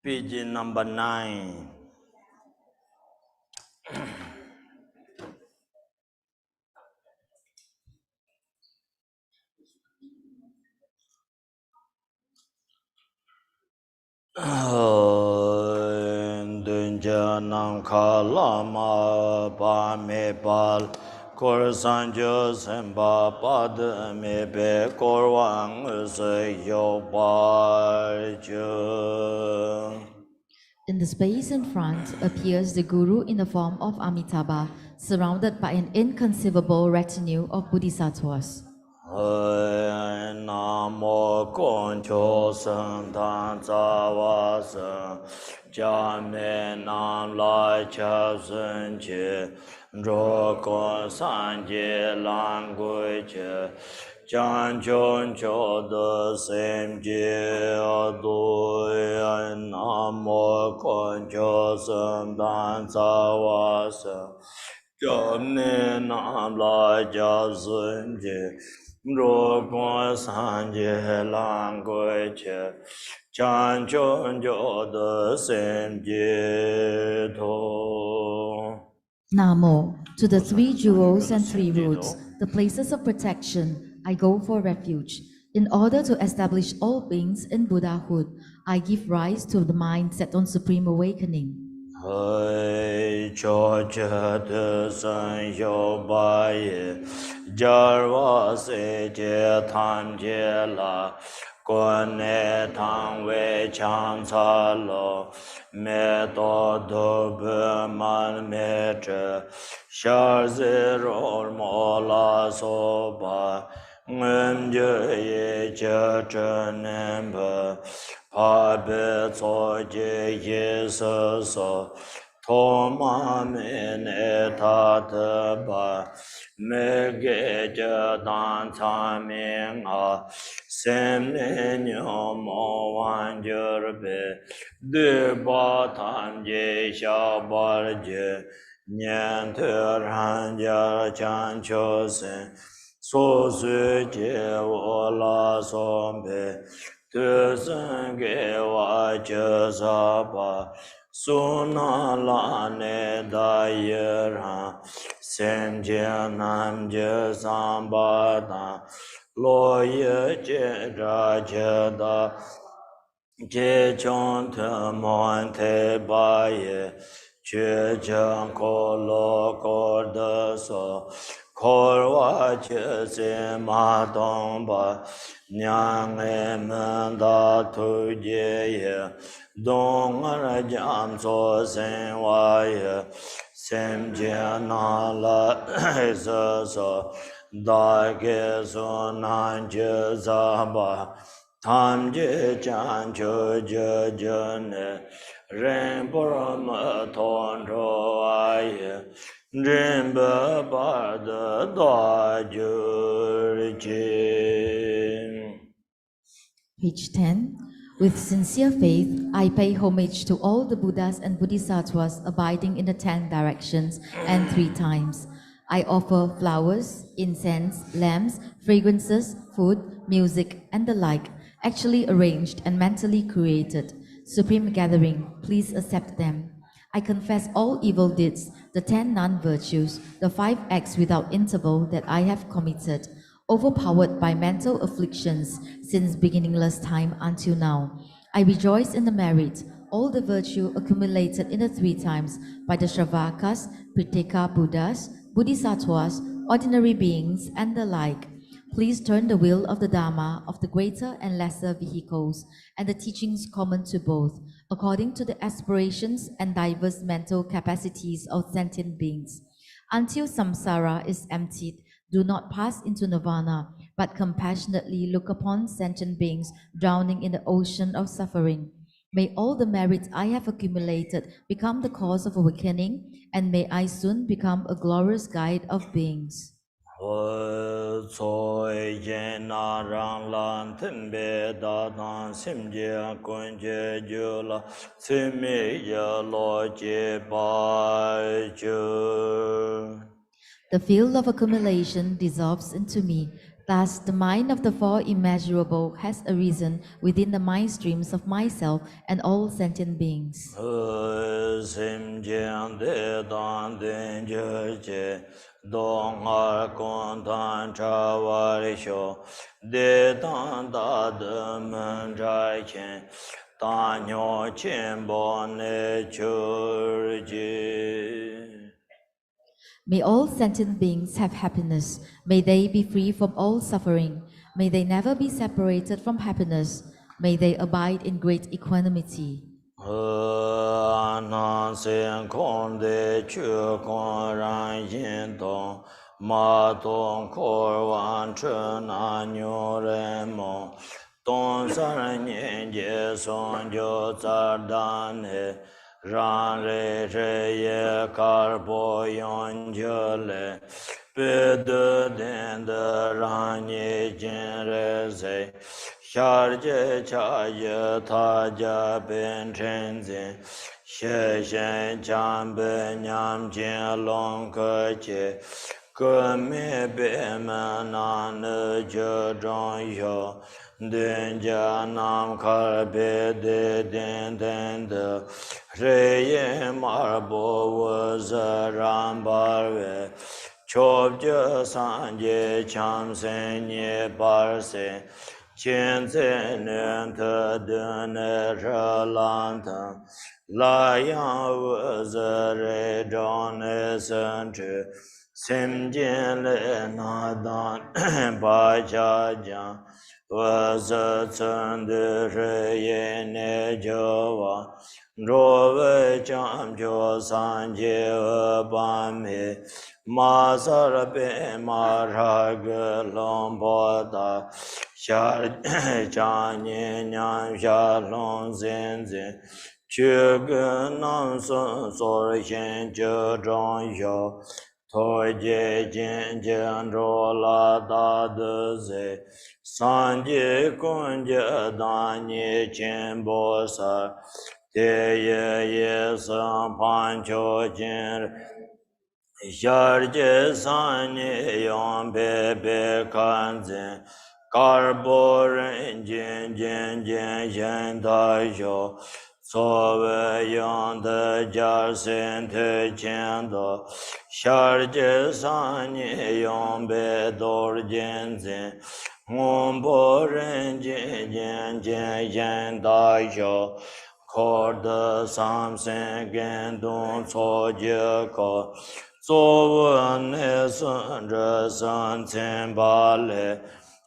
Page number 9. Dunjanam kalama pa me pal kor sanjo semba pad me be korwang se yo pa. In the space in front appears the Guru in the form of Amitabha, surrounded by an inconceivable retinue of bodhisattvas. Namo Concho Santan Zawasa Jame Nam Lai Cha Sun Che Roko Sanje Language Chan Chon Cho the same Je Adu Namo Concho Santan Zawasa Jame Nam Lai Cha Sun Che Roko Sanje Language Chan Chon Jo the same Je To. Namo, to the three jewels and three roots, the places of protection, I go for refuge. In order to establish all beings in Buddhahood, I give rise to the mind set on supreme awakening. Hai cho cha de san yo ba ye jar wa se je tham je la guan ne tang wei chang ca lo me do do be man me zhe shar zi ro mo la so ba ngem je ye je zhen nen be pa be co je ye se so to ma me ne ta te ba me ge je dan ca ming a sem ne nyo mo wan je be de ba tam je sha ba je nian te ran ja chan cho sen so su je wo la so be te sen ge wa je sa ba su na la ne da ye ran sem je nam je sam ba da lo ye je ra je da je chong te mon te ba ye che chang ko lo ko de so ko wa che se ma dong ba nyang e men da tu je ye dong ra jam so sen wa ye sem je na la se so da ge so nan je za ba tham je chan cho je je ne ren por ma thon ro ai ren ba ba de da ju ji. Page 10. With sincere faith, I pay homage to all the Buddhas and Bodhisattvas abiding in the 10 directions and 3 times. I offer flowers, incense, lamps, fragrances, food, music, and the like, actually arranged and mentally created. Supreme Gathering, please accept them. I confess all evil deeds, the 10 non-virtues, the 5 acts without interval that I have committed, overpowered by mental afflictions since beginningless time until now. I rejoice in the merit, all the virtue accumulated in the 3 times by the Shravakas, Pitaka Buddhas, Bodhisattvas, ordinary beings, and the like. Please turn the wheel of the Dharma of the greater and lesser vehicles and the teachings common to both, according to the aspirations and diverse mental capacities of sentient beings. Until samsara is emptied, do not pass into nirvana, but compassionately look upon sentient beings drowning in the ocean of suffering. May all the merits I have accumulated become the cause of awakening, and may I soon become a glorious guide of beings. So yen na rang lan ten be da dan sim je kun je ju la sim ye lo je ba ju. The field of accumulation dissolves into me. Thus, the mind of the four immeasurable has arisen within the mind streams of myself and all sentient beings. Sim jian de dan den je je dong ar kon tan cha wa ri sho de dan da de men zhai qian da nyo qian bo ne chu ji. May all sentient beings have happiness. May they be free from all suffering. May they never be separated from happiness. May they abide in great equanimity. Nan sen kong de chu kong ran yin dong ma dong kor wan chen an nyo ren mo dong san nian jie song jo zar dan he ran re re ye kar bo yon je le pe de den de ran ye jin re se Shar je cha ye ta ja ben chen zin xie shen chan be nyam jin long ke che ke me be me na ne je zhong yo den ja nam kar be de den den de re ye mar bo wo ze ran bar we chob je san je cham sen ye bar se Qian zhen nian te den re lan teng, la yang wu zi re zhong ne sen zhi, sim jin le na dan ba jia jiang, wu zi cen de re ye ne jiu wa, zhuo wei jiang jiu san jie wu ban mi, ma sa be ma ra ge long bo da, Xia zhang nian nian xia long zin zin, qu ge nan sun so xian zhe zhong xiao, to jie jin jian zhuo la da de zi, san ji kun jie dan ni qin bo sa, de ye ye san pan qiu jin Shar je san ni yong pe pe kan zin, kar bo ren jin jin jin shen da xiu, so we yong de jar sen te qian do, shar je san ni yong pe dor jin zin, ngon bo ren jin jin jin shen da xiu, kor de sam sen gen dong so je ko, 作文内孙着三千八嘞，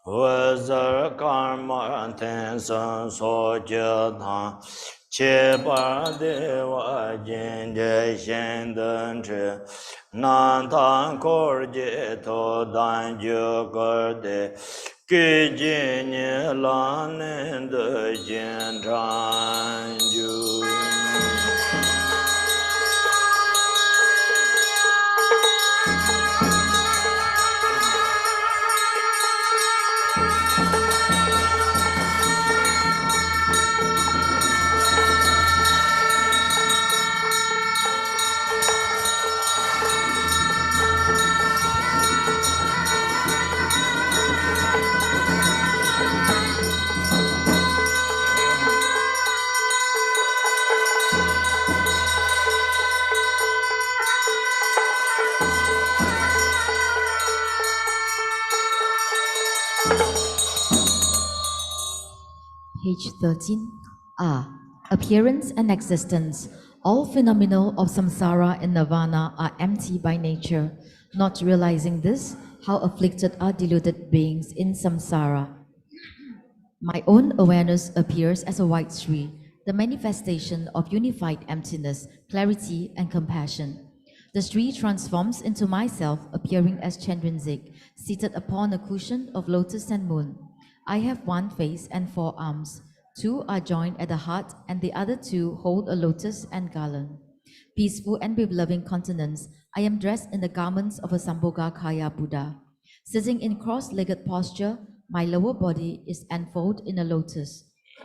我这干嘛天生所教堂，七八的我今天先登车，南唐口街头单就个的，给今年老年的检查就。Page 13. Appearance and existence. All phenomenal of samsara and nirvana are empty by nature. Not realizing this, how afflicted are deluded beings in samsara. My own awareness appears as a white tree, the manifestation of unified emptiness, clarity, and compassion. The tree transforms into myself, appearing as Chandranzik, seated upon a cushion of lotus and moon. I have one face and 4 arms. 2 are joined at the heart, and the other 2 hold a lotus and garland. Peaceful and with loving countenance, I am dressed in the garments of a Sambhogakaya Buddha. Sitting in cross-legged posture, my lower body is enfolded in a lotus.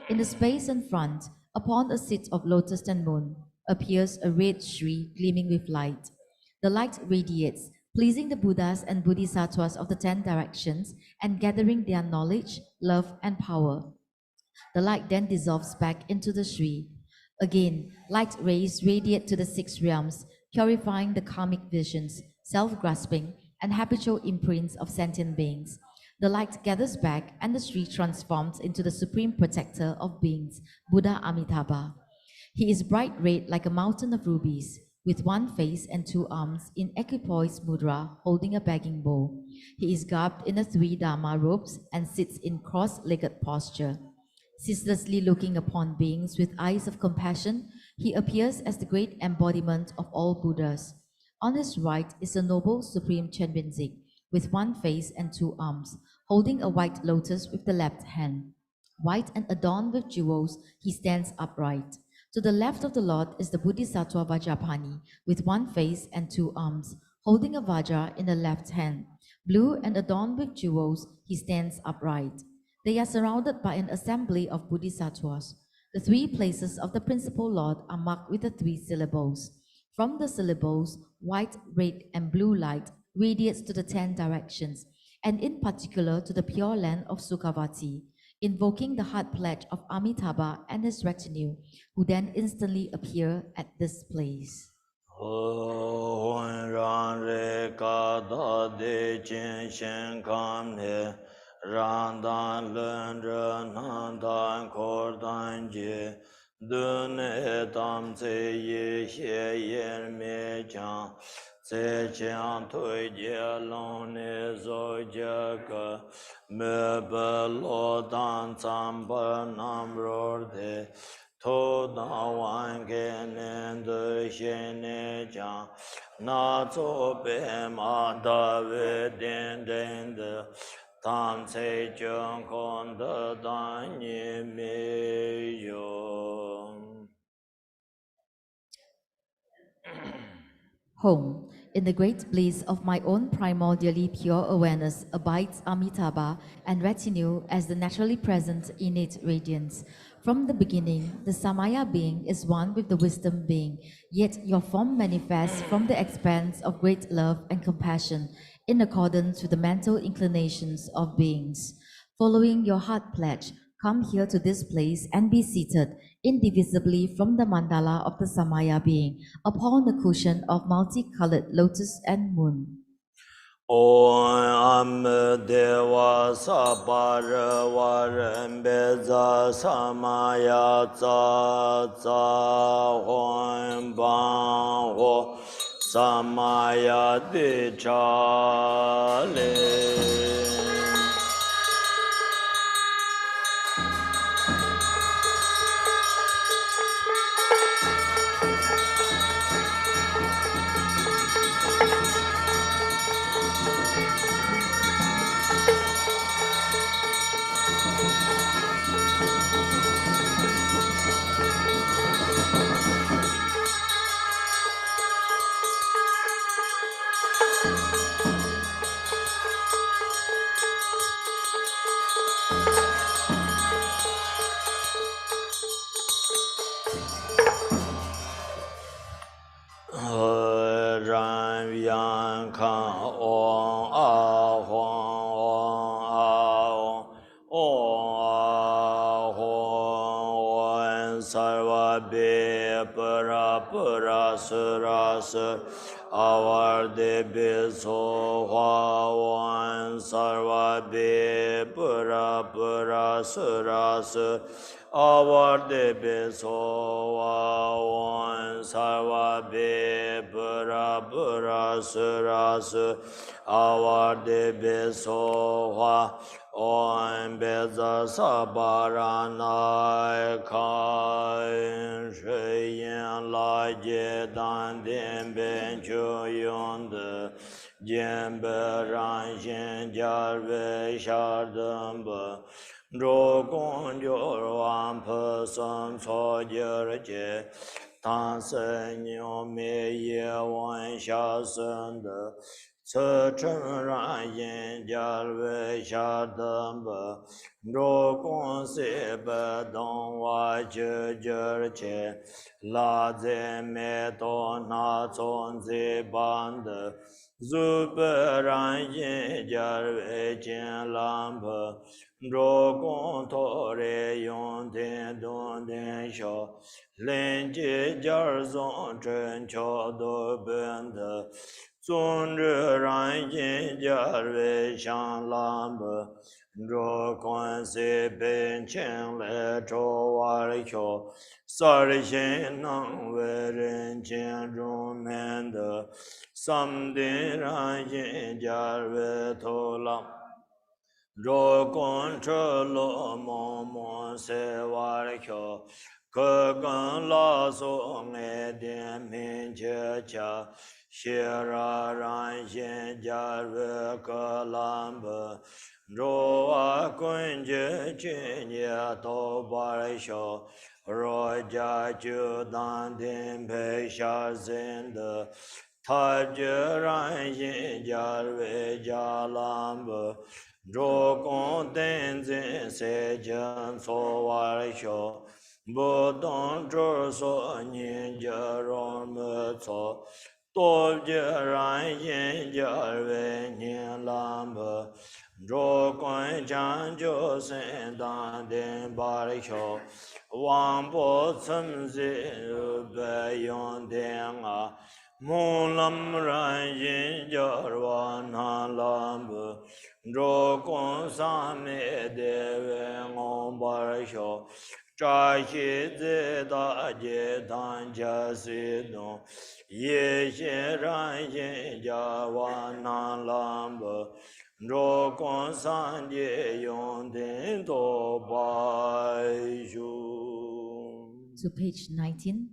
In the space in front, upon a seat of lotus and moon, appears a red Shri gleaming with light. The light radiates, pleasing the Buddhas and Bodhisattvas of the 10 directions and gathering their knowledge, love, and power. The light then dissolves back into the Sri. Again, light rays radiate to the 6 realms, purifying the karmic visions, self-grasping, and habitual imprints of sentient beings. The light gathers back and the Sri transforms into the supreme protector of beings, Buddha Amitabha. He is bright red like a mountain of rubies, with one face and 2 arms in equipoise mudra holding a begging bowl. He is garbed in the 3 Dharma robes and sits in cross-legged posture. Ceaselessly looking upon beings with eyes of compassion, he appears as the great embodiment of all Buddhas. On his right is the noble supreme Chenbinzik, with one face and 2 arms, holding a white lotus with the left hand. White and adorned with jewels, he stands upright. To the left of the Lord is the Bodhisattva Vajrapani, with one face and 2 arms, holding a vajra in the left hand. Blue and adorned with jewels, he stands upright. They are surrounded by an assembly of Bodhisattvas. The 3 places of the principal Lord are marked with the 3 syllables. From the syllables, white, red, and blue light radiates to the 10 directions, and in particular to the pure land of Sukhavati, invoking the heart pledge of Amitabha and his retinue, who then instantly appear at this place. Tse chiang tui jie long ne zo jie ge me be lo dan zang ba nam ro de to da wan ge nen de xie ne jiang na zo be ma da we den den de tam tse jiang kong de dan yi me yo. Home. In the great bliss of my own primordially pure awareness abides Amitabha and retinue as the naturally present innate radiance. From the beginning, the Samaya being is one with the wisdom being, yet your form manifests from the expanse of great love and compassion in accordance with the mental inclinations of beings. Following your heart pledge, come here to this place and be seated indivisibly from the mandala of the Samaya being upon the cushion of multicolored lotus and moon. Om Dewa Sabara Varam Beza Samaya Za Za Hon Ban Ho Samaya Dichale. Our Debi So Hua Wan Sarva Be Pura Pura Suras Our Debi So Hua Wan Sarva Be Pura Pura Suras Our Debi So Hua Om Beza Sabarana Kai Sheyen La Je Dan Den Ben Chu Yon De Jen Be Ran Shen Jar Ve Shar Den Be Ro Gong Jor Wan Pe Sam So Jer Je Tan Se Nyo Me Ye Wan Sha Sen De ce chen ran yin jiar wei xia de be zhuo gong si be dong wa zhi zhi qie la zi me do na zong zi ban de zu be ran yin jiar wei jin lan be zhuo gong to re yong dian dong dian xiao lin ji jiar zong zhen qiao do ben de 宗旨然因家为相兰不，若关系本清来周瓦的桥，萨的心能为人间中面的，三地然因家为头浪。 若观车罗摩摩塞瓦的桥，可跟拉索爱点明切恰，谢拉然心加瑞克兰布，若瓦坤杰今夜都巴的桥，若家就当天配下真的。 他决然心加瑞加兰布。 若公等真世间所瓦修，不动之所念家容没错，多结然因家为念兰不，若公将就生当定巴的修，王不曾是白用定啊。 木lâm ran yin jar van lam bu ro kon sa me de ve ngom bar sho cha hi ze da je dan ja si no ye she ran yin jar van lam bu ro kon san je yong den do bai shu. To page 19,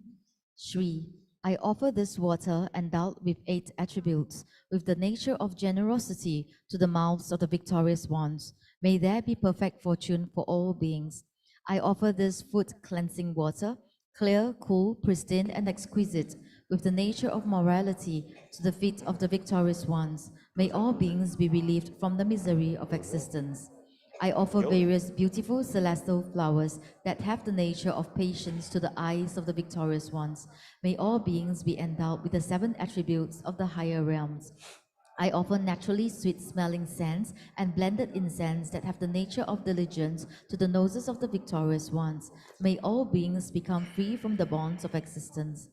Shri. I offer this water endowed with 8 attributes, with the nature of generosity to the mouths of the victorious ones. May there be perfect fortune for all beings. I offer this foot cleansing water, clear, cool, pristine, and exquisite, with the nature of morality to the feet of the victorious ones. May all beings be relieved from the misery of existence. I offer various beautiful celestial flowers that have the nature of patience to the eyes of the victorious ones. May all beings be endowed with the 7 attributes of the higher realms. I offer naturally sweet-smelling scents and blended incense that have the nature of diligence to the noses of the victorious ones. May all beings become free from the bonds of existence.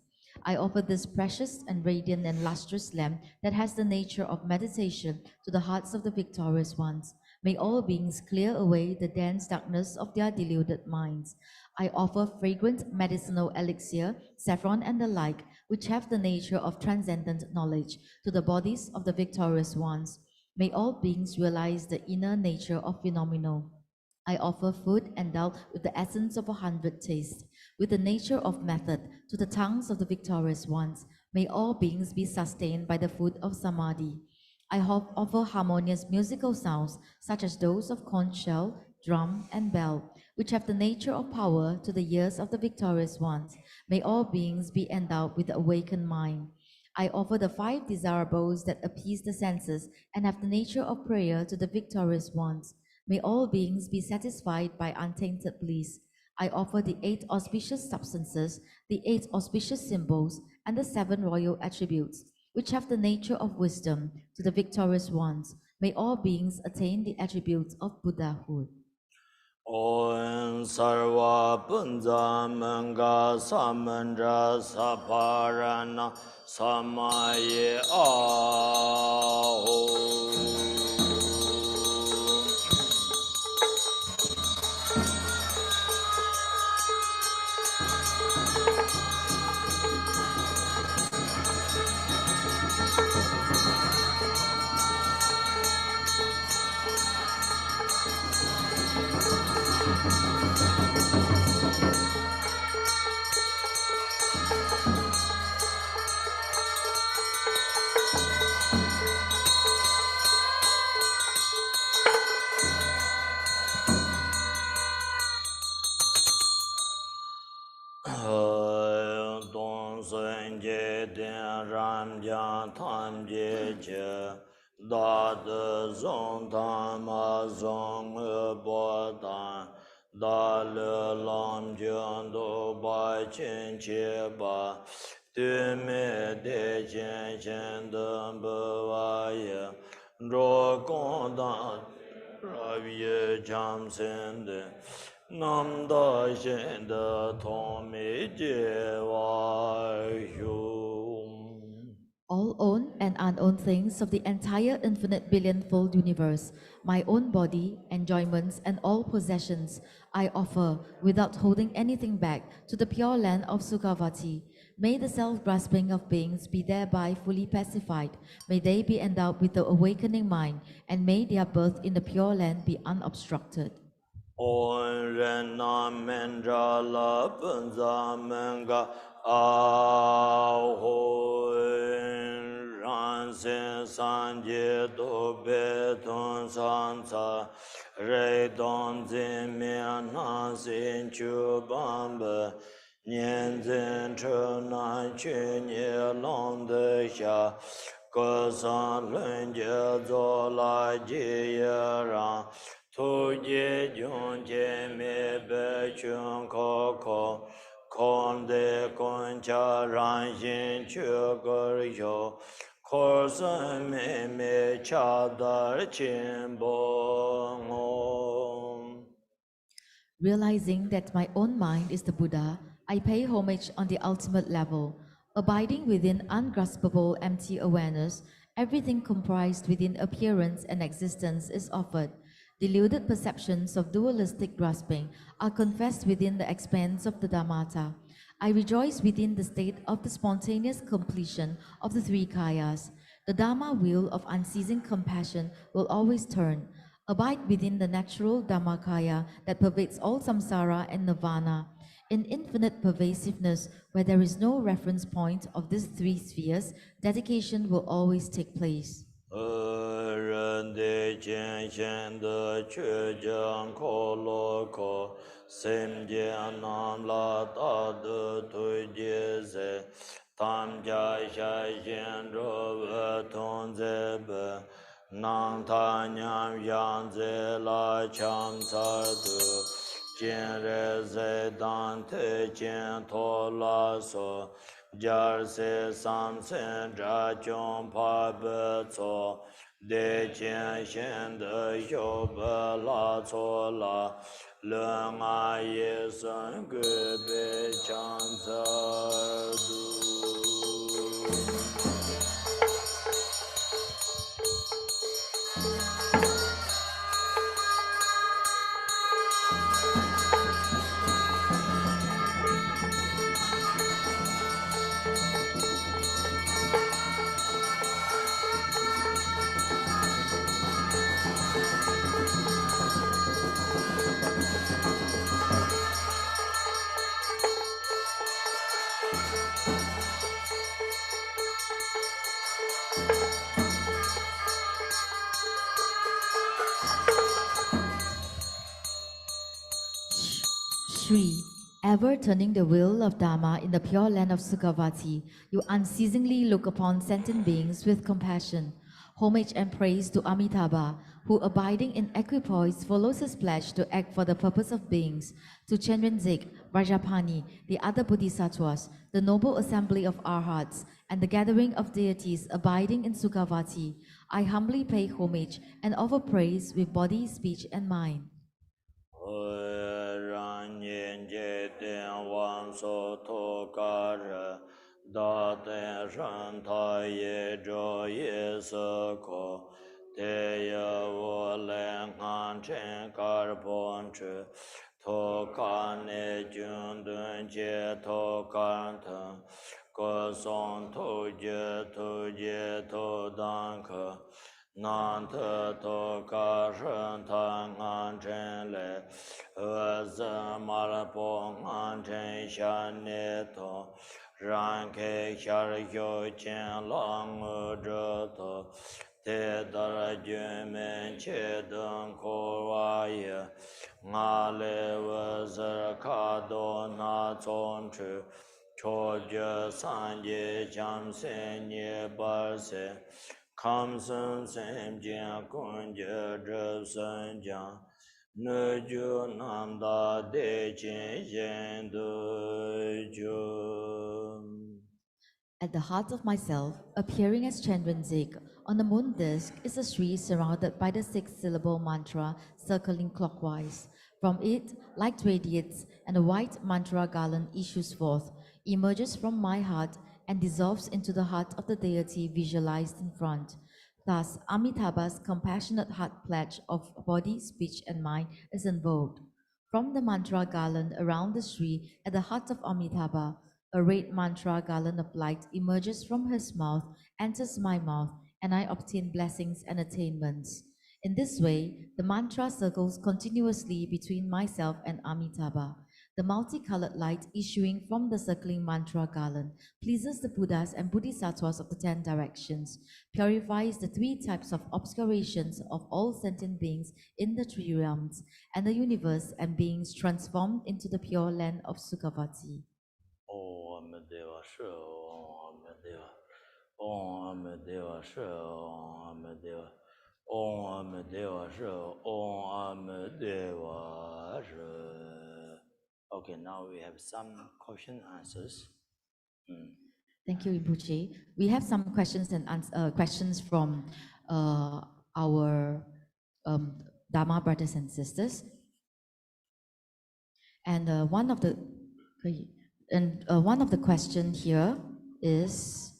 I offer this precious and radiant and lustrous lamp that has the nature of meditation to the hearts of the victorious ones. May all beings clear away the dense darkness of their deluded minds. I offer fragrant medicinal elixir, saffron and the like, which have the nature of transcendent knowledge, to the bodies of the victorious ones. May all beings realize the inner nature of phenomenal. I offer food endowed with the essence of 100 tastes, with the nature of method, to the tongues of the victorious ones. May all beings be sustained by the food of samadhi. I offer harmonious musical sounds, such as those of conch shell, drum, and bell, which have the nature of power to the ears of the victorious ones. May all beings be endowed with the awakened mind. I offer the 5 desirables that appease the senses and have the nature of prayer to the victorious ones. May all beings be satisfied by untainted bliss. I offer the 8 auspicious substances, the 8 auspicious symbols, and the 7 royal attributes, which have the nature of wisdom, to the victorious ones. May all beings attain the attributes of Buddhahood. Om Sarva Punza Manga Samandra Saparana Samaye Aho. Dorzin je den ram jan tam je je da de zong tan ma zong bo dan da le lam jian do ba chen che ba de me de chen chen de bo wa ye ro gong dan ra ye jam sen de nam da shen de tong me je wa yu. All owned and unowned things of the entire infinite billionfold universe, my own body, enjoyments, and all possessions, I offer, without holding anything back, to the pure land of Sukhavati. May the self-grasping of beings be thereby fully pacified. May they be endowed with the awakening mind, and may their birth in the pure land be unobstructed. 唵仁那门扎拉本扎门嘎啊吽，然先三界都别同三藏，瑞当真面那心求般本，念真诚难去念浪得下，各三轮界作来皆让。 tu je jun je me be chun ko ko kon de kon cha ran yin chu gur yo kor san me cha dar chin bo ngom. Realizing that my own mind is the Buddha, I pay homage on the ultimate level. Abiding within ungraspable empty awareness, everything comprised within appearance and existence is offered. Deluded perceptions of dualistic grasping are confessed within the expanse of the Dharmata. I rejoice within the state of the spontaneous completion of the three kayas. The Dharma wheel of unceasing compassion will always turn. Abide within the natural Dhammakaya that pervades all samsara and nirvana. In infinite pervasiveness, where there is no reference point of these three spheres, dedication will always take place. 人的见贤的却将可乐可，心间南拉大的推荐噻，他们家下贤着不同在本，南他娘样子来强才的，见人在当特见托拉索。 jar se sam sen ra chong pa be co de qian xian de xiu be la co la le nga ye san gu be chang za du. Shri, ever turning the wheel of Dharma in the pure land of Sukhavati, you unceasingly look upon sentient beings with compassion. Homage and praise to Amitabha, who abiding in equipoise follows his pledge to act for the purpose of beings. To Chenrezig, Vrajapani, the other bodhisattvas, the noble assembly of arhats, and the gathering of deities abiding in Sukhavati, I humbly pay homage and offer praise with body, speech, and mind. 然年节点王所托嘎人，大殿上他也着夜色可，天也我来看见嘎尔本质，托嘎内军顿节托嘎腾，各松头节托当可。 南特多嘎什坦安真嘞，怎么了不安真下内头，让开下儿有见浪我这头，得到了军民切等可瓦也，俺嘞我是卡多那从处，确觉三界将三年八岁。Kam San Sem Jian Kun Je Zhe San Jiang Ne Ju Nam Da De Jin Yen Du Ju. At the heart of myself, appearing as Chandran Zik, on the moon disk is a Sri surrounded by the 6-syllable mantra circling clockwise. From it, light radiates and a white mantra garland issues forth, emerges from my heart and dissolves into the heart of the deity visualized in front. Thus, Amitabha's compassionate heart pledge of body, speech, and mind is invoked. From the mantra garland around the Sri at the heart of Amitabha, a red mantra garland of light emerges from his mouth, enters my mouth, and I obtain blessings and attainments. In this way, the mantra circles continuously between myself and Amitabha. The multicolored light issuing from the circling mantra garland pleases the Buddhas and Bodhisattvas of the 10 directions, purifies the 3 types of obscurations of all sentient beings in the 3 realms, and the universe and beings transformed into the pure land of Sukhavati. Om Deva Shi Om Deva Om Deva Shi Om Deva Om Deva Shi Om Deva Shi. Okay, now we have some question answers. Thank you, Rinpoche. We have some questions and questions from our Dharma brothers and sisters. And one of the question here is,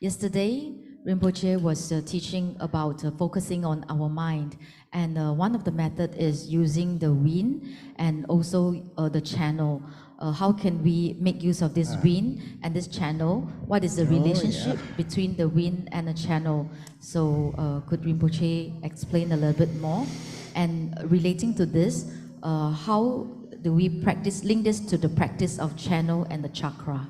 yesterday Rinpoche was teaching about focusing on our mind, and one of the method is using the wind and also the channel. How can we make use of this wind and this channel? What is the relationship between the wind and the channel? So could Rinpoche explain a little bit more? And relating to this, how do we link this to the practice of channel and the chakra?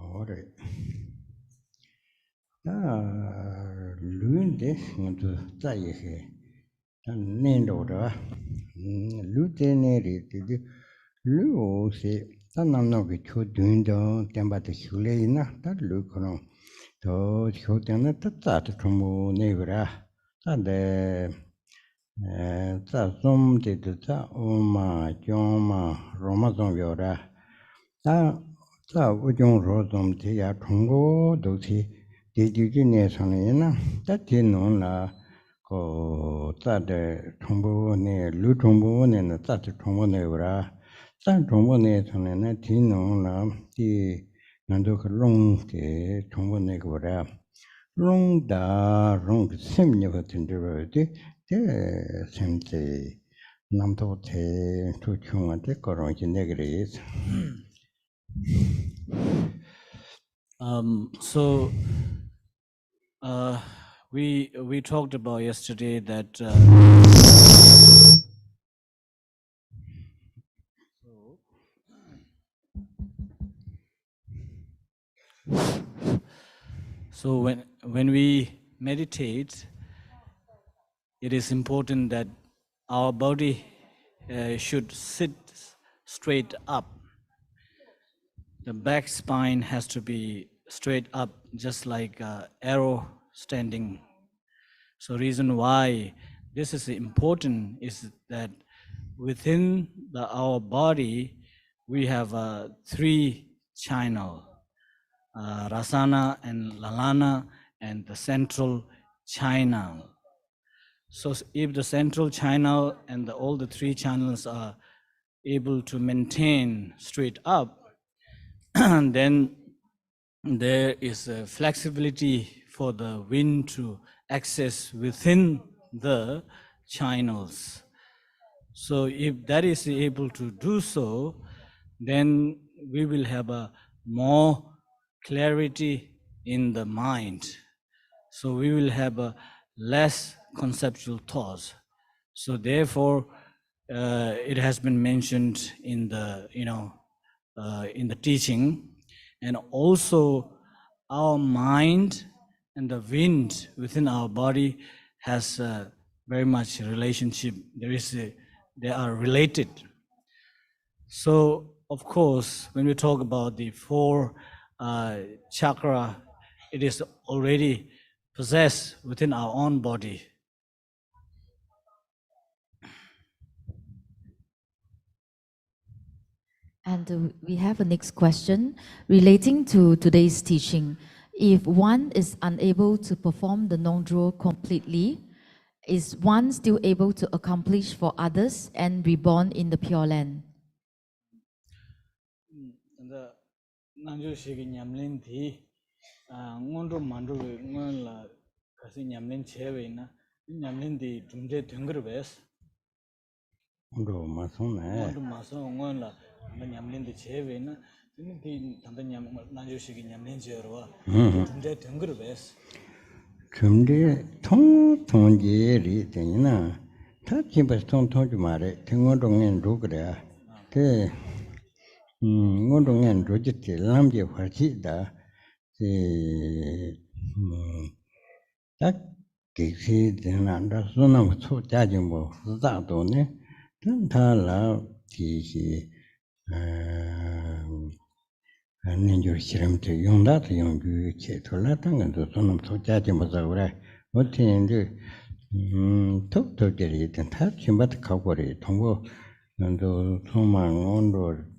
All right. Loon this into Tayahe. And Nendo, Lutenary to the Lu say, Tananovi could doing down Tembata Hulena, that look on. So, Hotana Tata Tomo Nevra, and the Zum did the Oma, Joma, Romazon Yora. 우종 로좀 대야 통고 도시 대지진에서는 따티노나 그 따데 통보네 루통보네는 따티 통보네라 딴 통보네서는 디노나 디 난도 그 롱게 통보네고라 롱다 롱 셈녀 같은 데로디 대 셈제 남도테 투충한테 거론이 내그레스 So we talked about yesterday that so when we meditate, it is important that our body should sit straight up. The back spine has to be straight up, just like an arrow standing. So reason why this is important is that within our body, we have 3 channels, Rasana and Lalana and the central channel. So if the central channel and all the three channels are able to maintain straight up, then there is a flexibility for the wind to access within the channels. So if that is able to do so, then we will have a more clarity in the mind. So we will have a less conceptual thoughts. So therefore, it has been mentioned in the in the teaching, and also our mind and the wind within our body has very much relationship. They are related. So of course, when we talk about the four chakra, it is already possessed within our own body. And we have a next question relating to today's teaching. If one is unable to perform the non-dual completely, is one still able to accomplish for others and reborn in the Pure Land? The Nanjo Shiki Nyamlin Thi Ngondo Mandu Ngon Kasi Nyamlin Chewe na Nyamlin Di Dumde Tungrubes. Ngondo Maso Ngon la Nyamlin Di Chewe na Di Tanda Nanjo Shiki Nyamlin Chewa Dumde Tungrubes. Tumde Tong Jeri Tenina Tachibas Tong Tojumare, Tingodong Rugrea, Te Ngodong and Rogiti, Lamji Hachida, the that Gixi Denanda Sonam so Jajimbo, Zadone, Tantala Tishi Ninja Shiram to Yon that young Chetolatung and the Sonam so Jajimbo, what in the talk to get it and touch him but cover it, Tongo, and the Tomang on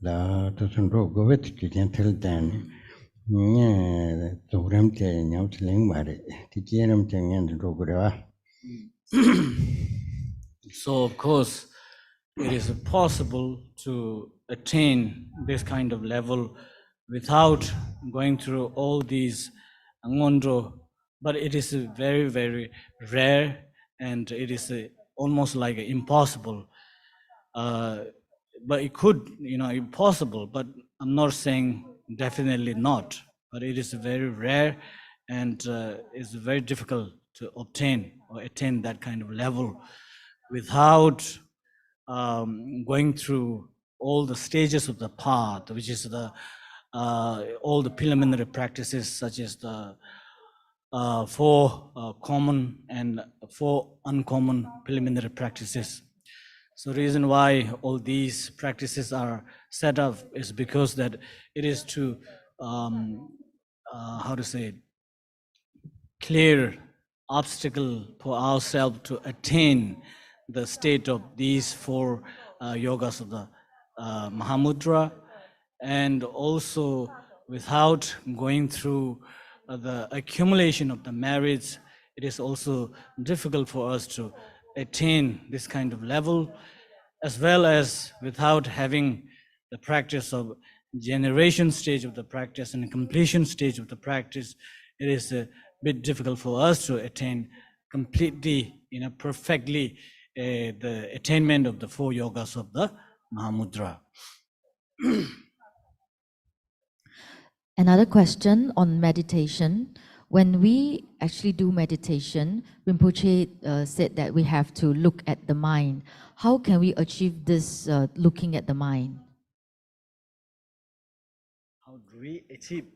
the doesn't go with you can tell Dan. Programte Nyauteling Mare, Tikiram Tang and Rogura. So of course, it is possible to attain this kind of level without going through all these ngondro, but it is very, very rare, and it is almost like impossible. But it could, impossible, but I'm not saying definitely not, but it is very rare, and it's very difficult to obtain or attain that kind of level without going through all the stages of the path, which is the all the preliminary practices, such as the four common and four uncommon preliminary practices. So the reason why all these practices are set up is because that it is to clear obstacle for ourselves to attain the state of these four yogas of the Mahamudra, and also without going through the accumulation of the merits, it is also difficult for us to attain this kind of level, as well as without having the practice of generation stage of the practice and completion stage of the practice. It is a bit difficult for us to attain completely, perfectly the attainment of the four yogas of the Mahamudra. Another question on meditation. When we actually do meditation, Rinpoche said that we have to look at the mind. How can we achieve this looking at the mind? How do we achieve?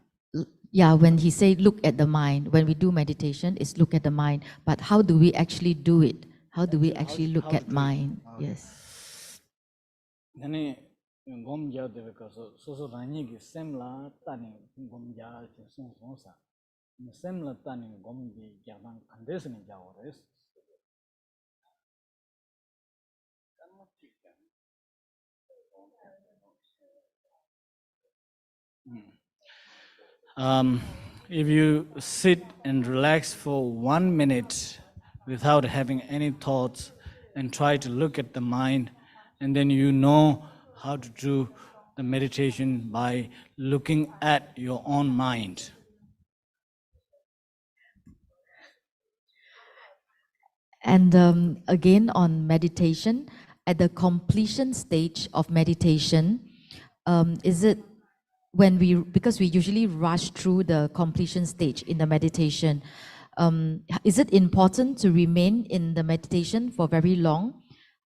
Yeah, when he said look at the mind, when we do meditation, it's look at the mind. But how do we actually do it? How do we actually look at mind? Yes. Gom ya deve kaso so rani gi semla tani gom ya so sa semla tani gom gi gyang kandes ni jawres. If you sit and relax for 1 minute without having any thoughts and try to look at the mind, and then you know how to do the meditation by looking at your own mind. And again on meditation, at the completion stage of meditation, is it when because we usually rush through the completion stage in the meditation, is it important to remain in the meditation for very long?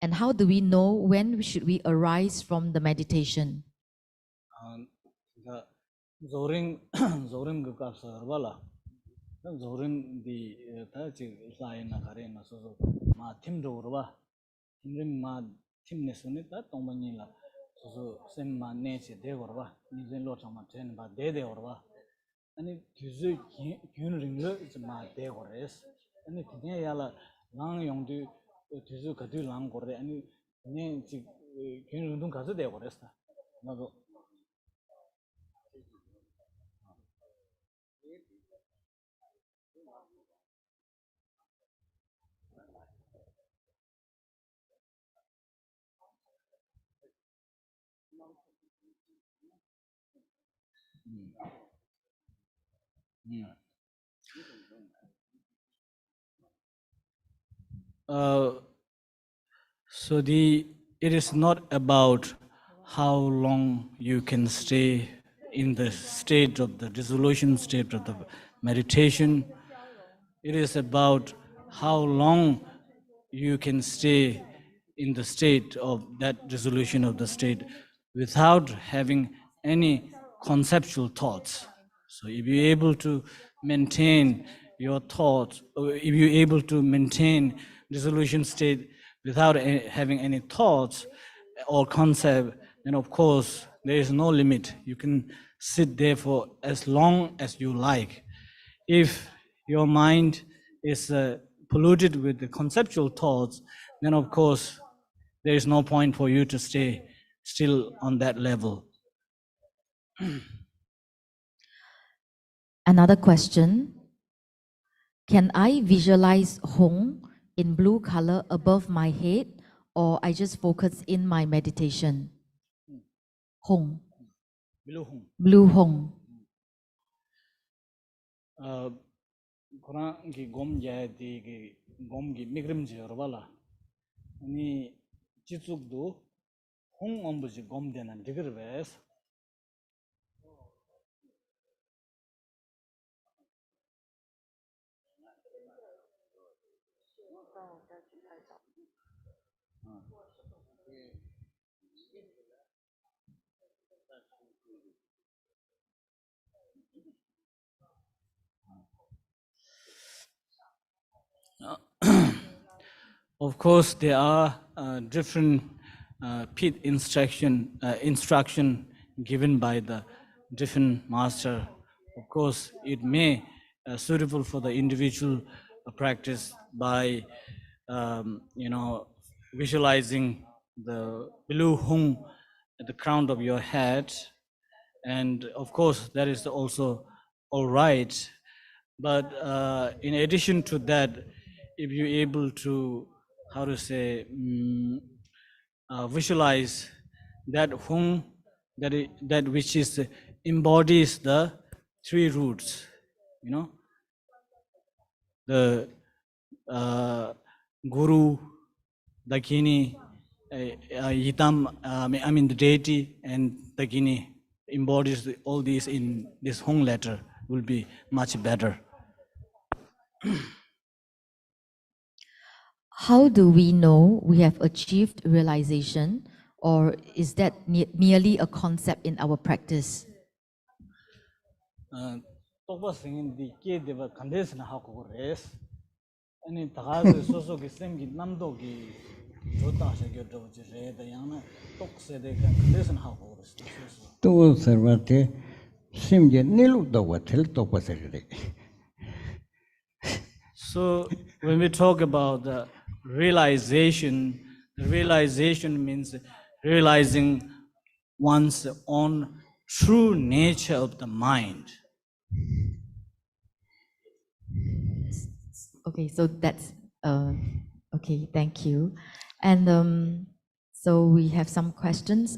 And how do we know when should we arise from the meditation? Zoring gukap sarvala. Zoring di tachi laina karena so ma tim dorwa. Timrim ma tim nesunita tomanila. So sen ma neche de orwa. Nizen lo chama ten ba de orwa. Ani tuzu kyun ringlo is ma de ores. Ani kine yala lang yong du tuzu kadu lang gore. Ani ne chi kyun ringdung kazu de ores ta. Nago. So it is not about how long you can stay in the state of the dissolution state of the meditation. It is about how long you can stay in the state of that dissolution of the state without having any conceptual thoughts. So if you're able to maintain your thoughts, or if you're able to maintain dissolution state without having any thoughts or concept, then of course there is no limit. You can sit there for as long as you like. If your mind is polluted with the conceptual thoughts, then of course there is no point for you to stay still on that level. Another question. Can I visualize Hong in blue color above my head, or I just focus in my meditation? Hong. Blue Hong. Kurang ki gom jaya di ki gom ki migrim jaya wala. Ni jitsuk do Hong ombuji gom dena digir ves. Of course, there are different pit instruction given by the different master. Of course, it may suitable for the individual practice by visualizing the blue hung at the crown of your head, and of course that is also all right. But in addition to that, if you're able to, how to say, visualize that Hung, that which is embodies the three roots, the Guru, Dakini, Yitam, the deity, and Dakini embodies all these in this Hung letter, will be much better. How do we know we have achieved realization, or is that merely a concept in our practice? So when we talk about the realization means realizing one's own true nature of the mind. Okay, so that's Okay, thank you. And so we have some questions.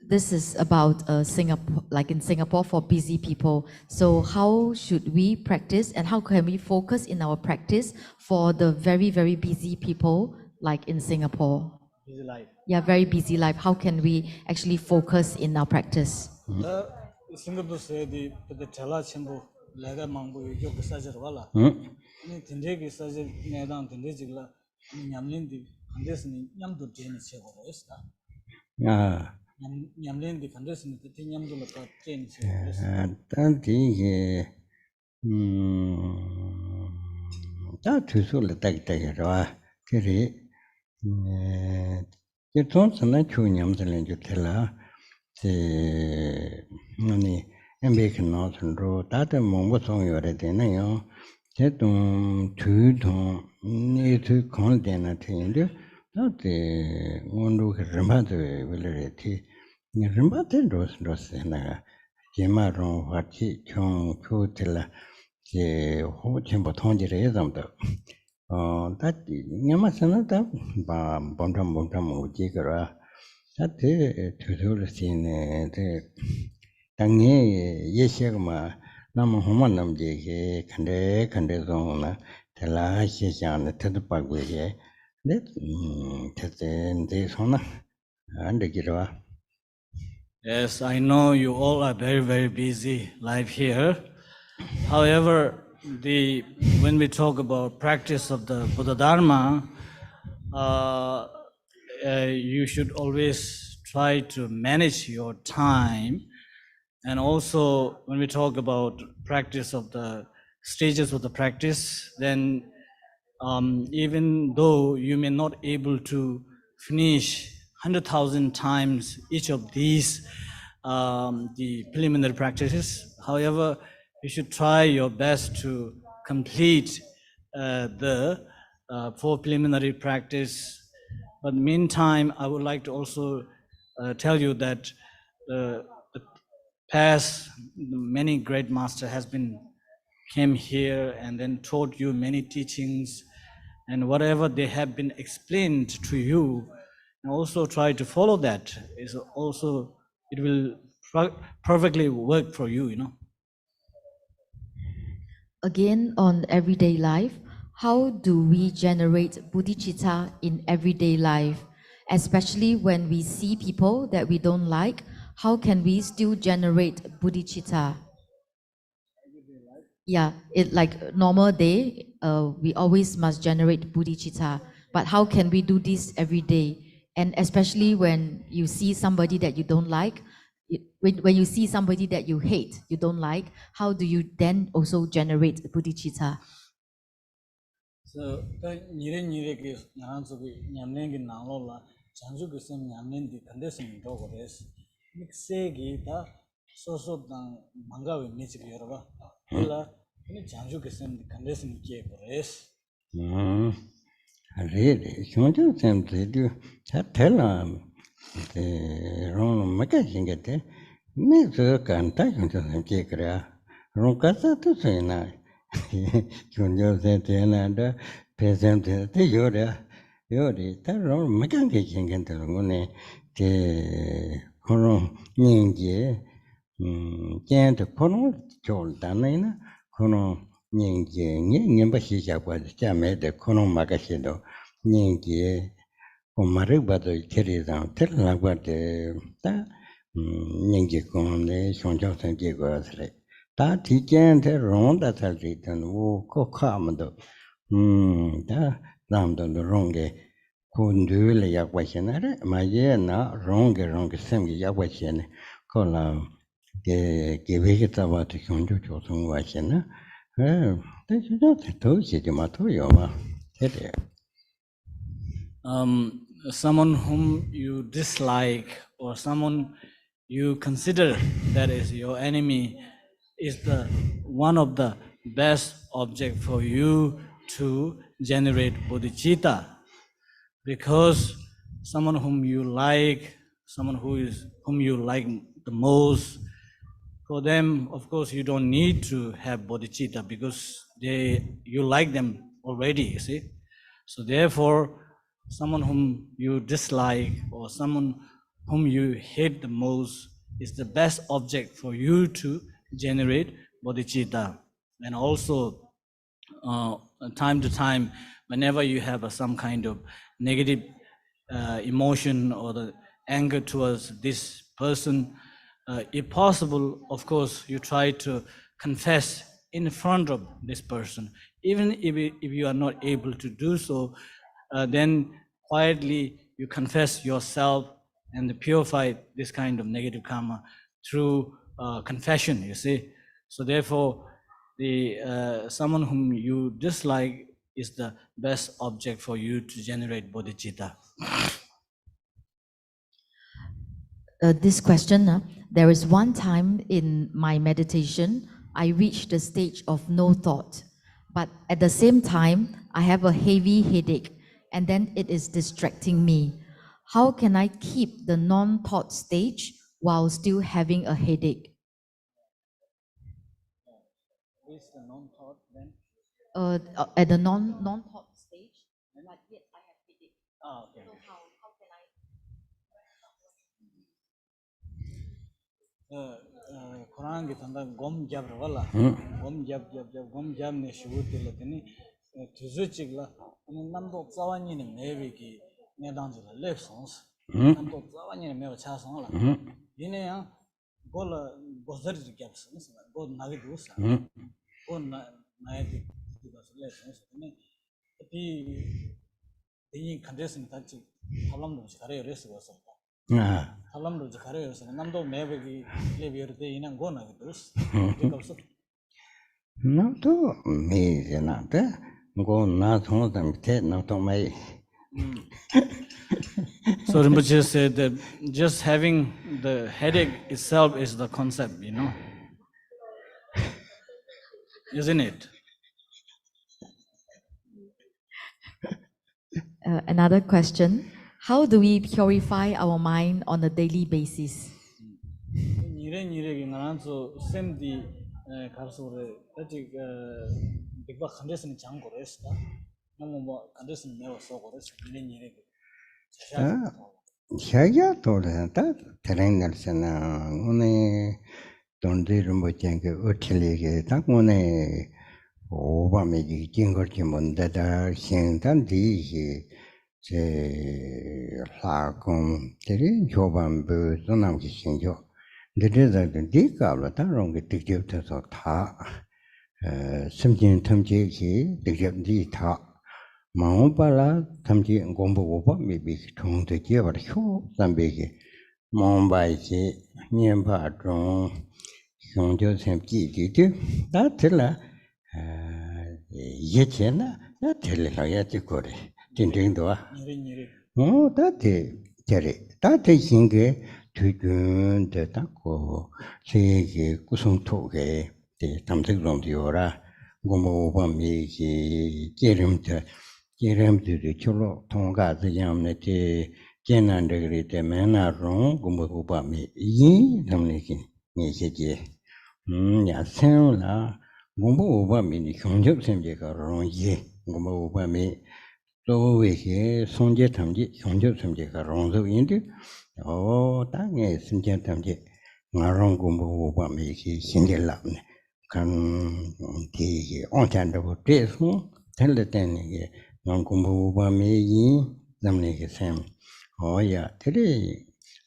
This is about Singapore, like in Singapore for busy people. So how should we practice and how can we focus in our practice for the very, very busy people like in Singapore? Busy life. Yeah, very busy life. How can we actually focus in our practice? Singapore say the tela chimbo lega mangbo yo sajar wala. Ni tinde ki sajar nedang tinde jigla ni nyamlin di kandes ni nyam do jeni che go es ta. Nyamlin di kandes ni te nyam do la ta jeni che es. Tan ti ge ta tu su le tak tak ra ke re ke ton sana chu nyam zalen ju tela se ni embe kan no san ro ta de mong bo song yo re de na yo te ton tu ton ni tu kon de na te de ta de ngon ru ke rma de we le ti ni rma de ro se na Jima rong hua chi chung chu tila ki hu chenpo tongji re zamda. Da nyama sana da bontam uji kara. Da te tutur si ne da nye ye she kama nama huma namji ki kande zong na tila xe xiang na tata pagwe ye. Tata song na anda kira. Yes, I know you all are very, very busy life here. However, when we talk about practice of the Buddha Dharma, you should always try to manage your time. And also, when we talk about practice of the stages of the practice, then even though you may not able to finish 100,000 times each of these the preliminary practices, however, you should try your best to complete the 4 preliminary practice. But meantime, I would like to also tell you that the past many great master has been came here and then taught you many teachings, and whatever they have been explained to you, and also try to follow that. Is also it will perfectly work for you, you know. Again, on everyday life, how do we generate bodhicitta in everyday life? Especially when we see people that we don't like, how can we still generate bodhicitta? Yeah, it like normal day, we always must generate bodhicitta. But how can we do this every day? And especially when you see somebody that you don't like, when you see somebody that you hate, you don't like, how do you then also generate bodhicitta? So nire ki nyansu ki nyamnen ki nanglo la chansu ki sem nyamnen di kandesim dogo des. Mikse ki ta soso dang manga we mechi ki yorba. Ila ni chansu ki sem di kandesim ke bores. Really, shonjo sem du tela rong maka singate me zo kanta shonjo sem ke kra rong kasa to sena shonjo sem tena da pesem te yore ta rong maka ke singate ngone te kono nyingje gente kono chol danena kono nyingje nyemba shisha kwa chame de kono maka shido nyingje Maribado Terizam, Telagate, Ningi Kone, Shonjo Sandiego Asre. Ta Tijan, the Ronda Salritan, who Cokamado, da Ramdon the Ronge, Kundule Yaquashenare, Mayena, Ronge, Semi Yaquashen, Cola, Givita about Shonjo Chosun Washena. That's not a toast, you matoyoma. Someone whom you dislike or someone you consider that is your enemy is the one of the best object for you to generate bodhicitta, because someone whom you like, someone whom you like the most, for them, of course, you don't need to have bodhicitta because you like them already, you see. So therefore, someone whom you dislike or someone whom you hate the most is the best object for you to generate bodhicitta. And also, time to time, whenever you have some kind of negative emotion or the anger towards this person, if possible, of course, you try to confess in front of this person. Even if you are not able to do so, then quietly you confess yourself and purify this kind of negative karma through confession, you see. So therefore, the someone whom you dislike is the best object for you to generate bodhicitta. This question, there is one time in my meditation, I reached the stage of no thought, but at the same time, I have a heavy headache, and then it is distracting me. How can I keep the non-thought stage while still having a headache? Is the non-thought then? At the non-thought stage, but yet I have headache. Okay. So how can I? Quran ki tanda gom jab wala gom jab gom jab ne shubu tila tani tuzu chigla namdo tsawani ne mewe ki ne dangzila lep sons namdo tsawani ne mewe cha song la yine yang go la gozar jab sons go nagi dus go nagi dus lep sons tani ti 이 컨디션 같이 탈람도 잘해요 그래서 탈람도 잘해요 그래서 남도 매백이 레비어를 때 이난 거나게 됐어 그래서 나도 미제나데 고나 통도 밑에 나도 마이. So Rinpoche said that just having the headache itself is the concept, you know, isn't it? Another question, how do we purify our mind on a daily basis? 니레 나란서 샘디 가르소레 아직 빅바 컨디션 장고레스다 너무 뭐 컨디션 내가 쏘고레스 니레 샤야 돌다 트레이너스나 오늘 돈들을 못 쟁게 어틀리게 딱 오늘 오바메기 징거지 뭔데다 신단디 제 라공들이 조반부 소남기 신조 느르다든 디가로 다른게 득접돼서 다 심진 탐지기 득접디 다 마음발라 탐지 공부 오바 미비 통되게 버려 담배기 마음바이지 년바종 형조 샘기디디 다 들라 예체나 나 들려야지 거래 진정도와 니레 다대 저래 다대 신게 뒤근데 닦고 세계 구성토게 대 담색롬디오라 고모범미기 제름들이 줄로 통과지 ям네티 제난데그리 때문에나로 고모범미 이 담내기 니세지 야생라 고모범미 경적 sem제가 롱이 고모범미 또외게 손제 탐지 경적 sem제가 롱서인데 땅에 신제 탐지 나롱 고모범미 신gel랍네 간 되게 언찬다고 돼서 텔레테니게 난 공부범이 남네게 샘 어야 되게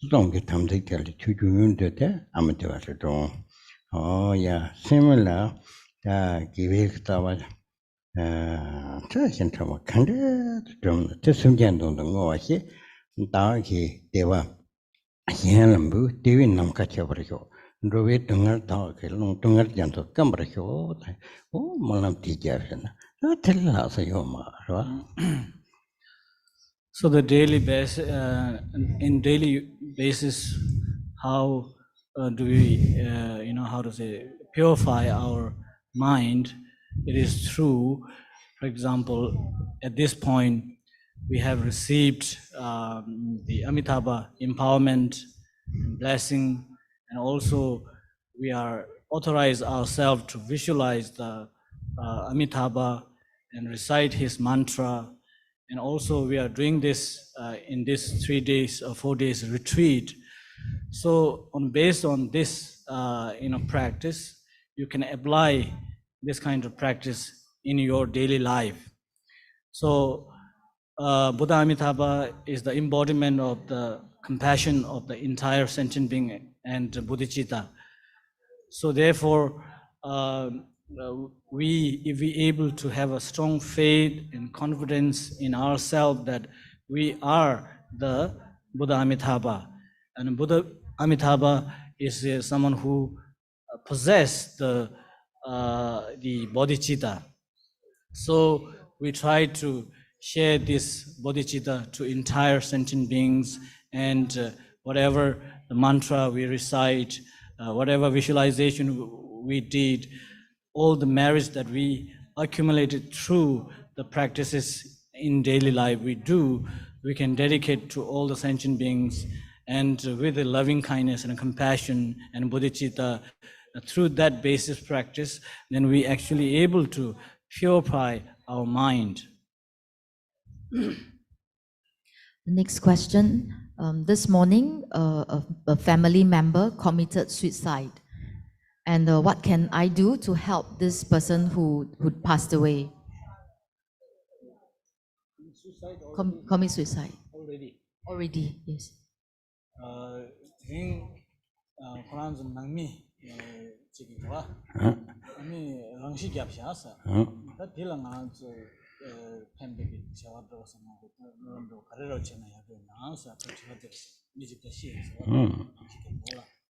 동게 탐색될 주주는데 아무튼 와서 좀 어야 샘을라 다 기획다와 저신터 뭐 간데 좀 뜻숨견도 거시 다기 대와 현람부 대위 남같이 버리고 로베 등을 더 결론 등을 잔도 깜버려 오 몰람 티자르나 나텔라서요 말아. So the daily basis, in daily basis, how do we, how to say, purify our mind? It is through, for example, at this point, we have received the Amitabha empowerment, blessing, and also we are authorized ourselves to visualize the Amitabha and recite his mantra And also we are doing this in this 3 days or 4 days retreat. So based on this practice, you can apply this kind of practice in your daily life. So Buddha Amitabha is the embodiment of the compassion of the entire sentient being and bodhicitta. So therefore, if we able to have a strong faith and confidence in ourselves that we are the Buddha Amitabha, and Buddha Amitabha is someone who possess the bodhicitta. So we try to share this bodhicitta to entire sentient beings, and whatever the mantra we recite, whatever visualization we did, all the merits that we accumulated through the practices in daily life we do, we can dedicate to all the sentient beings, and with the loving kindness and compassion and bodhicitta, through that basis practice, then we actually able to purify our mind. The next question. This morning, a family member committed suicide. And what can I do to help this person who passed away? Commit suicide. Already, yes.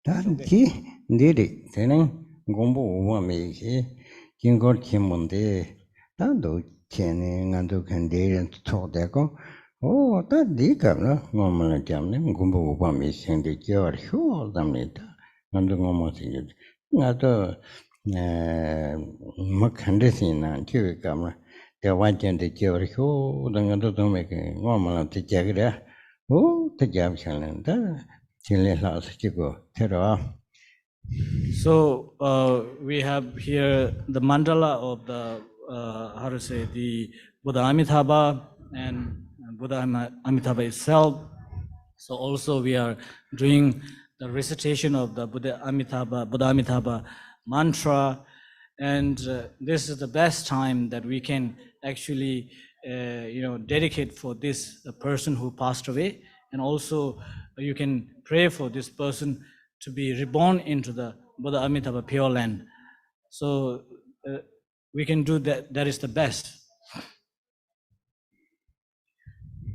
단지 내리 되는 공부 오마메기 긴걸 김문데 단도 전에 안도 근데는 초대고 다 네가나 뭐만 잡네 공부 오마메 생데 겨르쇼 담니다 안도 뭐지 나도 뭐 컨디션은 저가 대완전데 겨르쇼 등도 좀에 뭐만 되게 대잡잖는데 So we have here the mandala of the the Buddha Amitabha and Buddha Amitabha itself. So also we are doing the recitation of the Buddha Amitabha mantra, and this is the best time that we can actually dedicate for this person who passed away, and also you can pray for this person to be reborn into the Buddha Amitabha Pure Land. So we can do that. That is the best.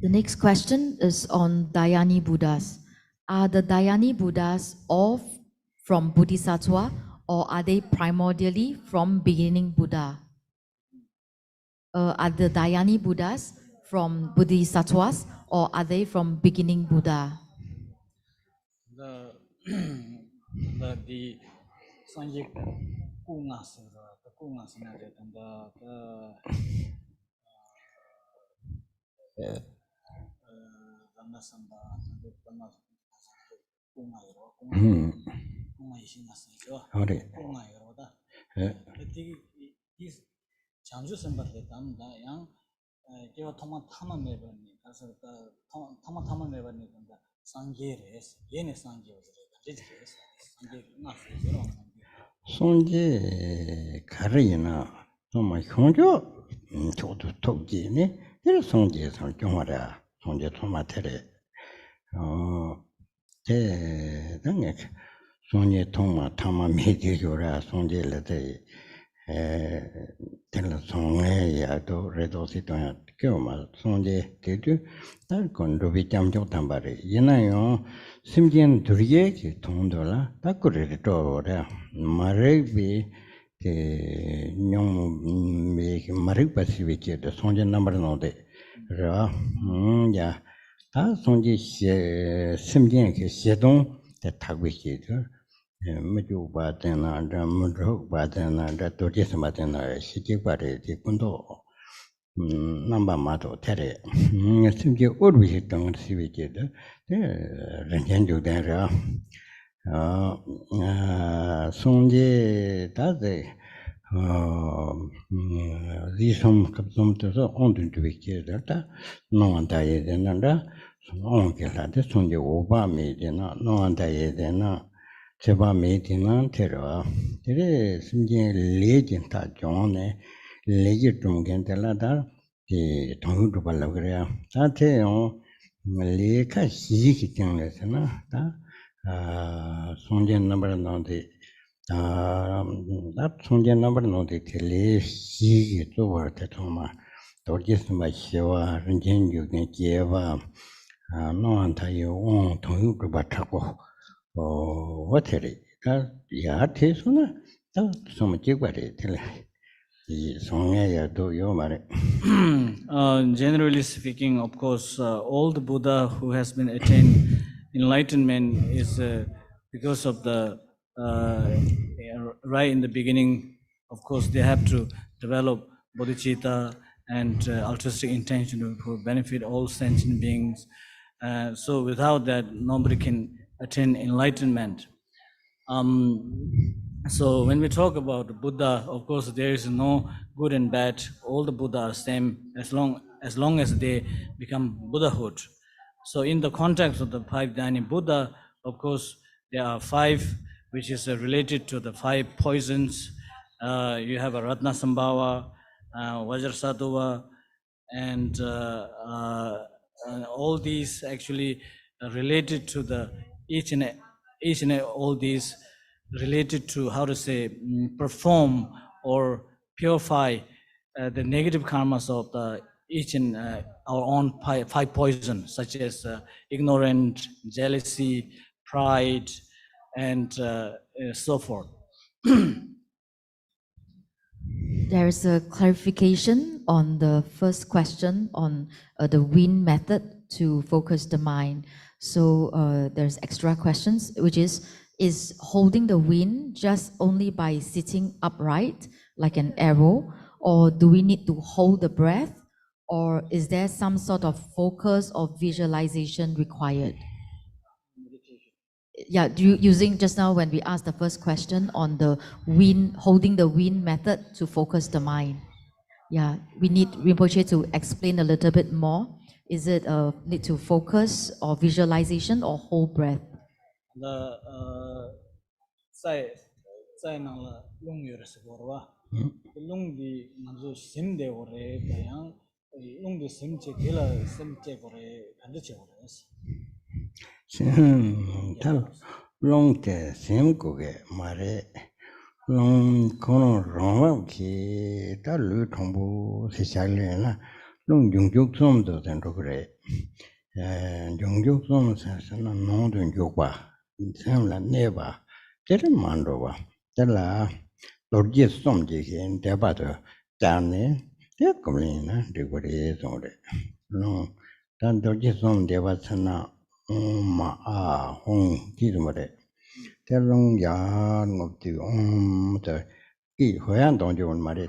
The next question is on Dhyani Buddhas. Are the Dhyani Buddhas all from Bodhisattva, or are they primordially from beginning Buddha? Are the Dhyani Buddhas from Bodhisattvas, or are they from beginning Buddha? The sanjik kungas 장주 선발에 담다 양 제가 토마 매번이 가서 토마 매번이 된다 상계레스 얘네 상계어서 가지지레스 상계 나서요 손제 가르이나 정말 형조 저도 독지네 이 손제선 경화라 손제 토마테레 대등에 손제 토마 타마 메디조라 손제레데 tenla songe ya do redo si to ya kyo ma sonje de du ta kon do bi cham chok tam ba re yin yo simjen durye ki thong do la ta ko re to ra ma re bi ke nyong me ma re pa si bi che de sonje number no de ra ya ta sonje simjen ke xie dong de ta gui ki de Maju Badana, Mudro Badana, Dorzin Badana, Shiki Bari, the Kundo, Namba Mato, Terre, simply always don't see it. Rengenju Dera Sonje Taze Some to the on to be killed, no one died in under, on Gilad, on the Oba made in no one died in Seba made in Terra. There is some legend that John, legend from Gentelada, the Tongue Balagria, that on Lake, she can listen, Sunday number on the that Sunday number no de tele she to work at home. Dorjis my Shiva, Ringen you can give no anti you on to you to Batako. Oh, what it is? Yeah, taste one. So much you got it. The song I do you marry. Generally speaking, of course, all the Buddha who has been attained enlightenment is because of the right in the beginning. Of course, they have to develop bodhicitta and altruistic intention to benefit all sentient beings. So without that, nobody can attain enlightenment. So when we talk about Buddha, of course, there is no good and bad. All the Buddha are same as long as they become Buddhahood. So in the context of the 5 Dhyani Buddha, of course, there are 5 which is related to the 5 poisons. You have a Ratna Sambhava, Vajrasattva, and all these actually related to the each and all these related to how to say perform or purify the negative karmas of the each and our own 5 poisons, such as ignorance, jealousy, pride, and so forth. There is a clarification on the first question on the wind method to focus the mind. So there's extra questions, which is holding the wind just only by sitting upright like an arrow, or do we need to hold the breath, or is there some sort of focus or visualization required? Yeah, using just now when we asked the first question on the wind, holding the wind method to focus the mind. Yeah, we need Rinpoche to explain a little bit more. Is it need to focus or visualization or hold breath? The 在那了弄有的时候吧，弄的那就新的我的这样，弄的新结给了新结果的看着久的是。Tal long te sem ko ge mare long kono rong ki ta lu thombu se chagle na long jung juk som do den ro re jung juk som sa na no den juk ba sem la ne ba te man ro ba te la dorje som je ke de ba de dan ne te ko le na de ko re so de no dan dorje som de ba na ma hong ti mo de te long ya ngop ti de ki huan dong ju ma de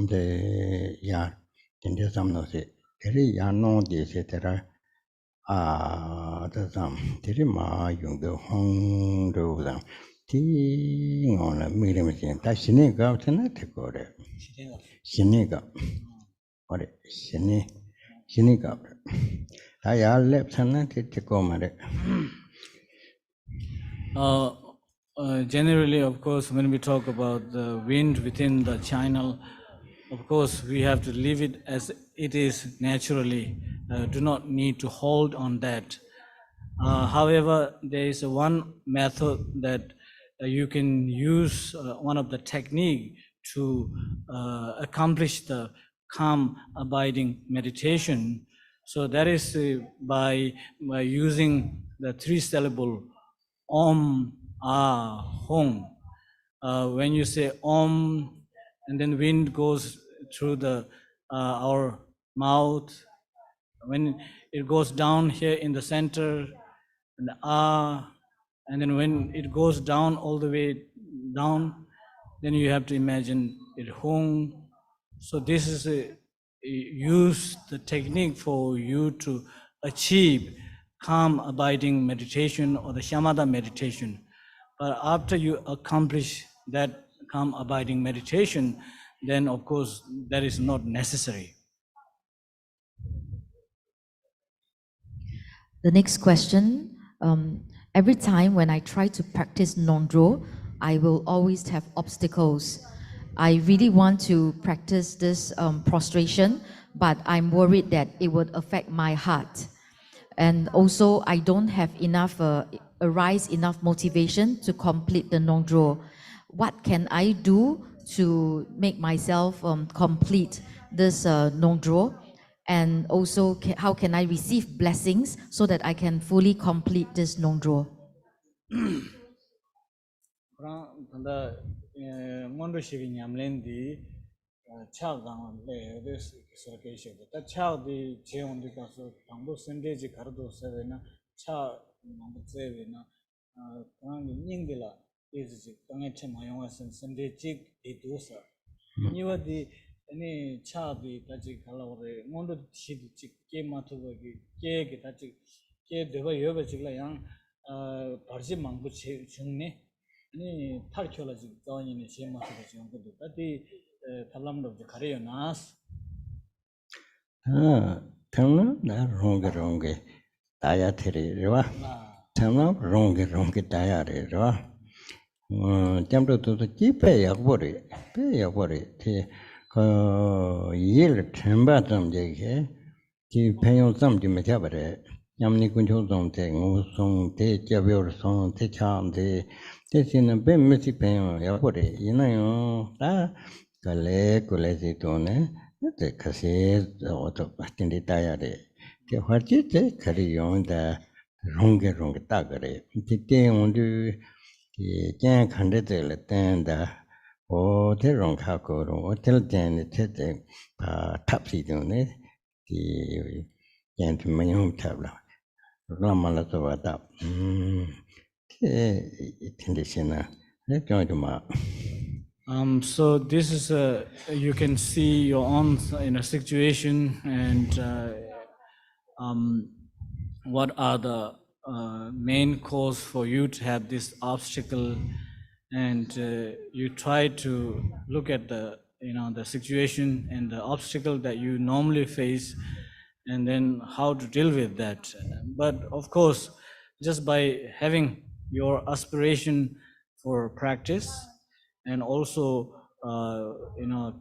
de ya den de sam no se de ya no de se te ra de sam de ma yung de hong do da ti ngon la mi le me sin ta xin ne ga te na te ko de xin ne ga o de xin ne ga Generally, of course, when we talk about the wind within the channel, of course, we have to leave it as it is naturally. Do not need to hold on that. However, there is one method that you can use, one of the technique to accomplish the calm abiding meditation. So that is by using the 3-syllable Om, Hong. When you say Om, and then wind goes through the our mouth. When it goes down here in the center, and and then when it goes down all the way down, then you have to imagine it Hong. So this is use the technique for you to achieve calm abiding meditation or the shamatha meditation. But after you accomplish that calm abiding meditation, then of course that is not necessary. The next question, every time when I try to practice non-draw, I will always have obstacles. I really want to practice this prostration, but I'm worried that it would affect my heart. And also, I don't have enough, enough motivation to complete the non-draw. What can I do to make myself complete this non-draw? And also, how can I receive blessings so that I can fully complete this non-draw? Any chabi taji kalawre mondo shidi chik ke matuba ke taji ke Dewa yoba chikla yang parji mangbu chungne ani thar chola chik tawani ni che matuba chungu do tati talamdo je kare nas tamna na ronge daya theri rewa tamna ronge daya re rewa jamdo to ki pe yakbore te yil chemba tam je ki penyo tam ji me chabare yamni kuncho tam te ngo song te chabyor song te cham te sin be mesi penyo yakbore ina yo ta kale si to ne te kase oto patindi daya re ke harchi te kari yon da ronge ta gare te ondu ki jan khande te le ten da o te rong kha ko ro tel ten te tap si do ne ki jan te mayum tabla rama la to wa tap te tinde sina le kyo ma so this is you can see your own situation and what are the main cause for you to have this obstacle, and you try to look at the the situation and the obstacle that you normally face, and then how to deal with that. But of course, just by having your aspiration for practice and also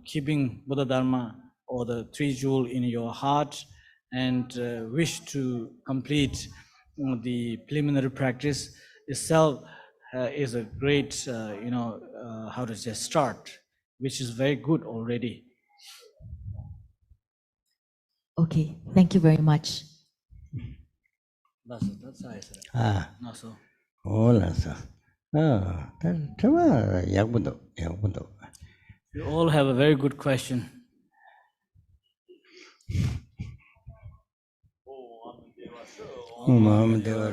keeping Buddha Dharma or the three jewel in your heart and wish to complete the preliminary practice itself is a great how to say start, which is very good already. Okay, thank you very much. That's how I said. Not so. Hola sa. Yakbudo. You all have a very good question. Mahamudra.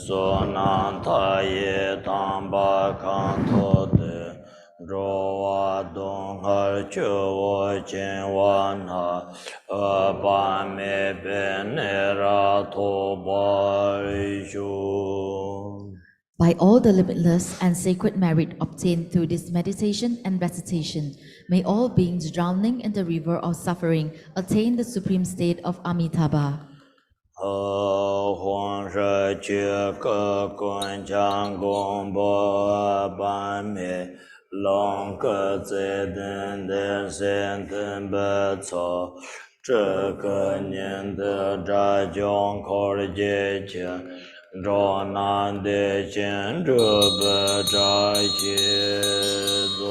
Sonan Taye Tamba Kanto De Rowa Dong Har Chuo Chen Wan Ha Ba Me Benera To Bai Shu. By all the limitless and sacred merit obtained through this meditation and recitation, may all beings drowning in the river of suffering attain the supreme state of Amitabha. 黄舍觉个滚强公波半灭，龙个在等的三等不错，这个年的扎将考的节前，着难的见着不扎些做。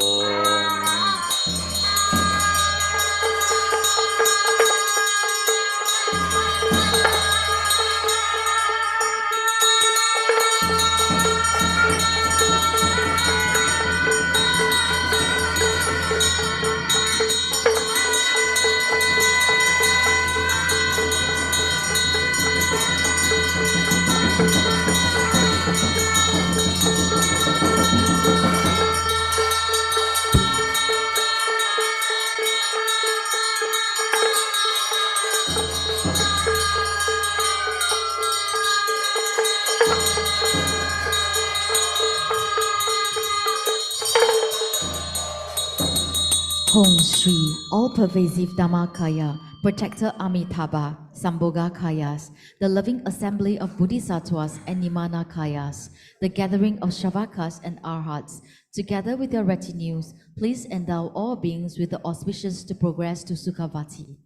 Hong Sri, all-pervasive Dhammakaya, protector Amitabha, Sambhogakayas, the loving assembly of Bodhisattvas and Nimanakayas, the gathering of Shavakas and Arhats, together with their retinues, please endow all beings with the auspicious to progress to Sukhavati.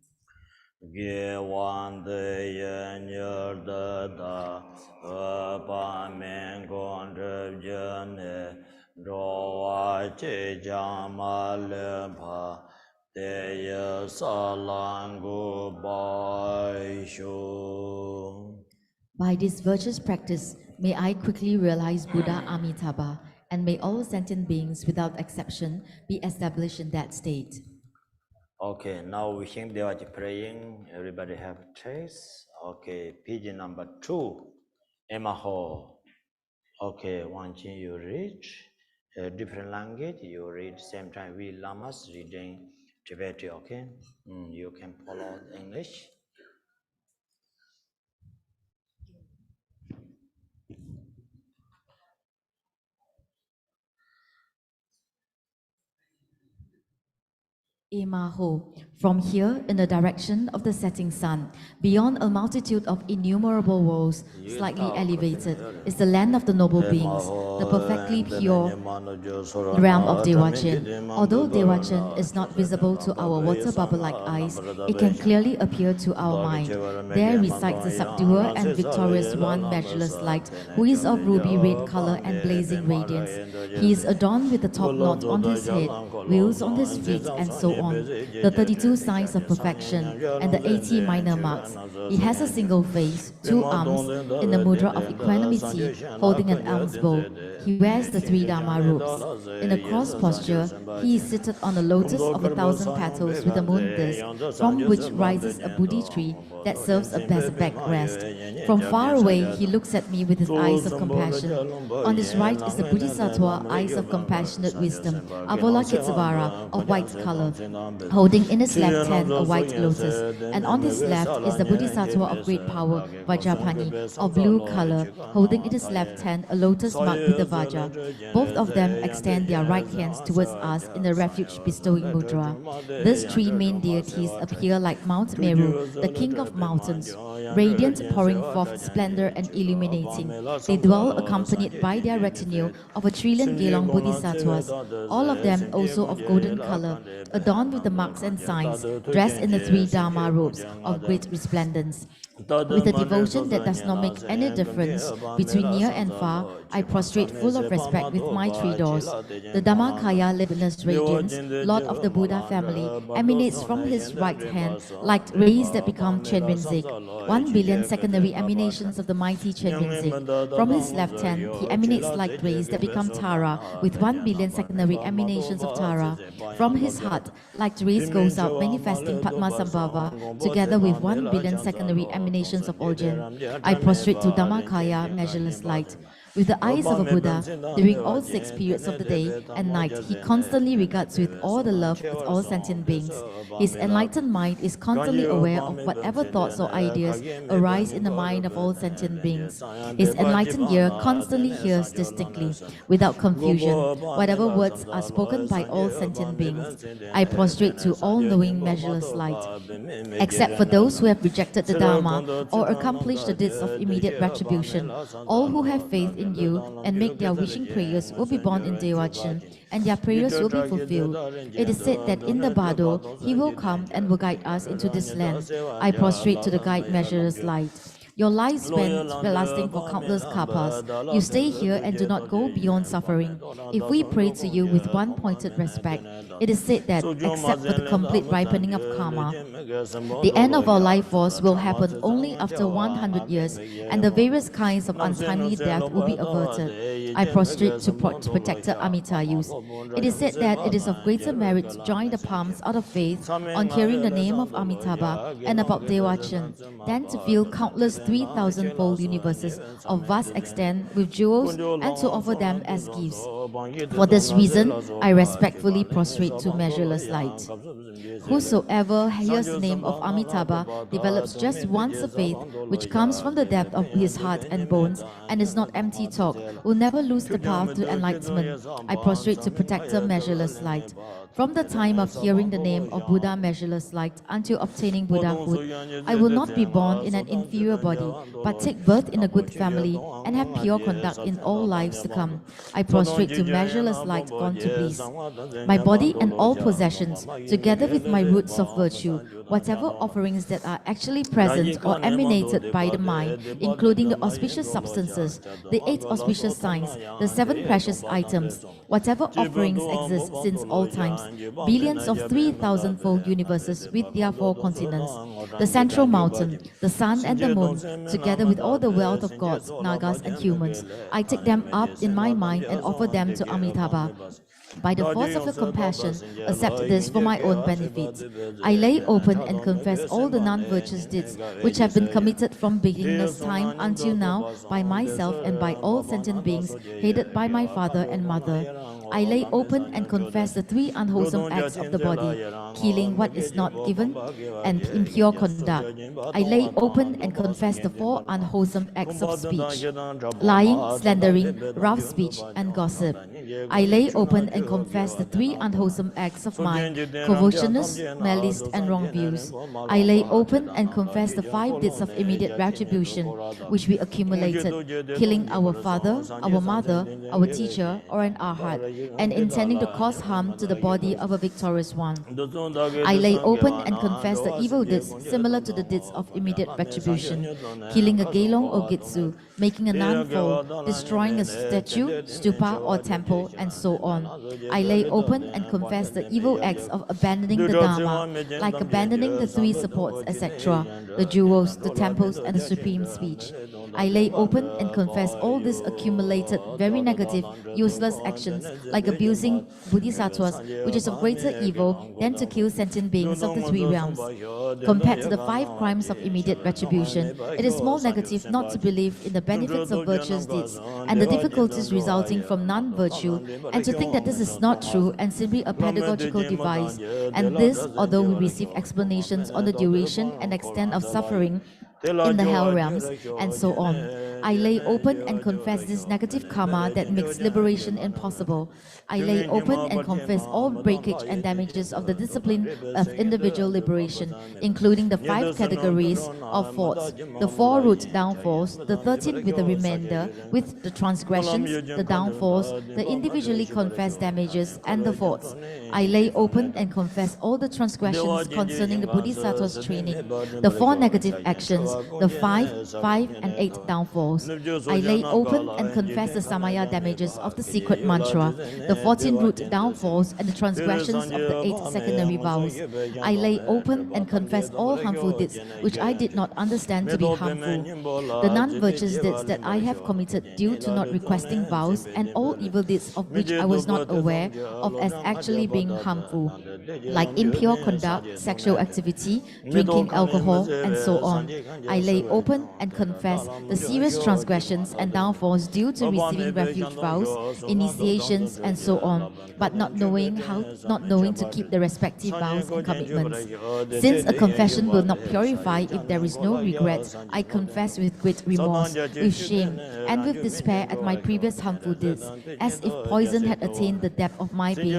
By this virtuous practice, may I quickly realize Buddha Amitabha, and may all sentient beings without exception be established in that state. Okay, now we think Dewa praying. Everybody have taste. Okay, page number 2. Emaho. Okay, once you reach a different language, you read same time. We lamas reading Tibetan. Okay, you can follow English. Emaho, from here in the direction of the setting sun, beyond a multitude of innumerable worlds, slightly elevated, is the land of the noble beings, the perfectly pure realm of Dewachin. Although Dewachin is not visible to our water bubble-like eyes, it can clearly appear to our mind. There resides the subduer and victorious one, measureless light, who is of ruby red color and blazing radiance. He is adorned with the top knot on his head, wheels on his feet, and so on. The 32 signs of perfection and the 80 minor marks. He has a single face, 2 arms, in the mudra of equanimity, holding an alms bowl. He wears the 3 Dharma robes. In a cross posture, he is seated on a lotus of 1,000 petals with a moon disk, from which rises a Bodhi tree that serves as a backrest. From far away, he looks at me with his eyes of compassion. On his right is the Bodhisattva, eyes of compassionate wisdom, Avalokitesvara, of white color, holding in his left hand a white lotus, and on his left is the Bodhisattva of great power, Vajrapani, of blue color, holding in his left hand a lotus marked with a Vajra. Both of them extend their right hands towards us in the refuge bestowing mudra. These 3 main deities appear like Mount Meru, the king of mountains, radiant, pouring forth splendor and illuminating. They dwell accompanied by their retinue of 1 trillion Gelong Bodhisattvas, all of them also of golden color, adorned with the marks and signs, dressed in the 3 Dharma robes of great resplendence. With a devotion that does not make any difference between near and far, I prostrate full of respect with my 3 doors. The Dhammakaya limitless radiance, Lord of the Buddha family, emanates from his right hand like rays that become Chenrinzik, 1 billion secondary emanations of the mighty Chenrinzik. From his left hand, he emanates like rays that become Tara, with 1 billion secondary emanations of Tara. From his heart, like rays goes out manifesting Padmasambhava, together with 1 billion secondary emanations emanations of origin. I prostrate to Dhammakaya, measureless light. With the eyes of a Buddha, during all 6 periods of the day and night, he constantly regards with all the love of all sentient beings. His enlightened mind is constantly aware of whatever thoughts or ideas arise in the mind of all sentient beings. His enlightened ear constantly hears distinctly, without confusion, whatever words are spoken by all sentient beings. I prostrate to all-knowing, measureless light. Except for those who have rejected the Dharma or accomplished the deeds of immediate retribution, all who have faith in you and make their wishing prayers will be born in Dewa, and their prayers will be fulfilled. It is said that in the bardo, he will come and will guide us into this land. I prostrate to the guide, measureless light. Your lifespan lasting for countless kalpas. You stay here and do not go beyond suffering. If we pray to you with one pointed respect, it is said that, except for the complete ripening of karma, the end of our life force will happen only after 100 years, and the various kinds of untimely death will be averted. I prostrate to Protector Amitayus. It is said that it is of greater merit to join the palms out of faith on hearing the name of Amitabha and about Dewachan, than to feel countless 3,000-fold universes of vast extent with jewels and to offer them as gifts. For this reason, I respectfully prostrate to measureless light. Whosoever hears the name of Amitabha develops just once a faith which comes from the depth of his heart and bones and is not empty talk, will never lose the path to enlightenment. I prostrate to Protector measureless light. From the time of hearing the name of Buddha measureless light until obtaining Buddhahood, I will not be born in an inferior body, but take birth in a good family and have pure conduct in all lives to come. I prostrate to measureless light gone to bliss. My body and all possessions, together with my roots of virtue, whatever offerings that are actually present or emanated by the mind, including the auspicious substances, the 8 auspicious signs, the 7 precious items, whatever offerings exist since all times, billions of 3,000-fold universes with their 4 continents, the central mountain, the sun and the moon, together with all the wealth of gods, nagas and humans, I take them up in my mind and offer them to Amitabha. By the force of your compassion, accept this for my own benefit. I lay open and confess all the non-virtuous deeds which have been committed from beginningless time until now by myself and by all sentient beings headed by my father and mother. I lay open and confess the 3 unwholesome acts of the body, killing what is not given, and impure conduct. I lay open and confess the 4 unwholesome acts of speech, lying, slandering, rough speech, and gossip. I lay open and confess the 3 unwholesome acts of mind, covetousness, malice, and wrong views. I lay open and confess the 5 deeds of immediate retribution, which we accumulated, killing our father, our mother, our teacher, or an arhat, and intending to cause harm to the body of a victorious one. I lay open and confess the evil deeds similar to the deeds of immediate retribution, killing a gelong or gitsu, making a nun fall, destroying a statue, stupa, or temple, and so on. I lay open and confess the evil acts of abandoning the Dharma, like abandoning the 3 supports, etc., the jewels, the temples, and the supreme speech. I lay open and confess all these accumulated, very negative, useless actions, like abusing bodhisattvas, which is of greater evil than to kill sentient beings of the 3 realms. Compared to the 5 crimes of immediate retribution, it is more negative not to believe in the benefits of virtuous deeds and the difficulties resulting from non-virtue, and to think that this is not true and simply a pedagogical device. And this, although we receive explanations on the duration and extent of suffering in the hell realms, and so on. I lay open and confess this negative karma that makes liberation impossible. I lay open and confess all breakage and damages of the discipline of individual liberation, including the 5 categories of faults, the 4 root downfalls, the 13 with the remainder, with the transgressions, the downfalls, the individually confessed damages, and the faults. I lay open and confess all the transgressions concerning the Bodhisattva's training, the 4 negative actions, the 5, and 8 downfalls. I lay open and confess the samaya damages of the secret mantra, the 14 root downfalls, and the transgressions of the 8 secondary vows. I lay open and confess all harmful deeds which I did not understand to be harmful, the non-virtuous deeds that I have committed due to not requesting vows, and all evil deeds of which I was not aware of as actually being harmful, like impure conduct, sexual activity, drinking alcohol, and so on. I lay open and confess the serious transgressions and downfalls due to receiving refuge vows, initiations, and so on, but not knowing to keep the respective vows and commitments. Since a confession will not purify if there is no regret, I confess with great remorse, with shame, and with despair at my previous harmful deeds, as if poison had attained the depth of my being.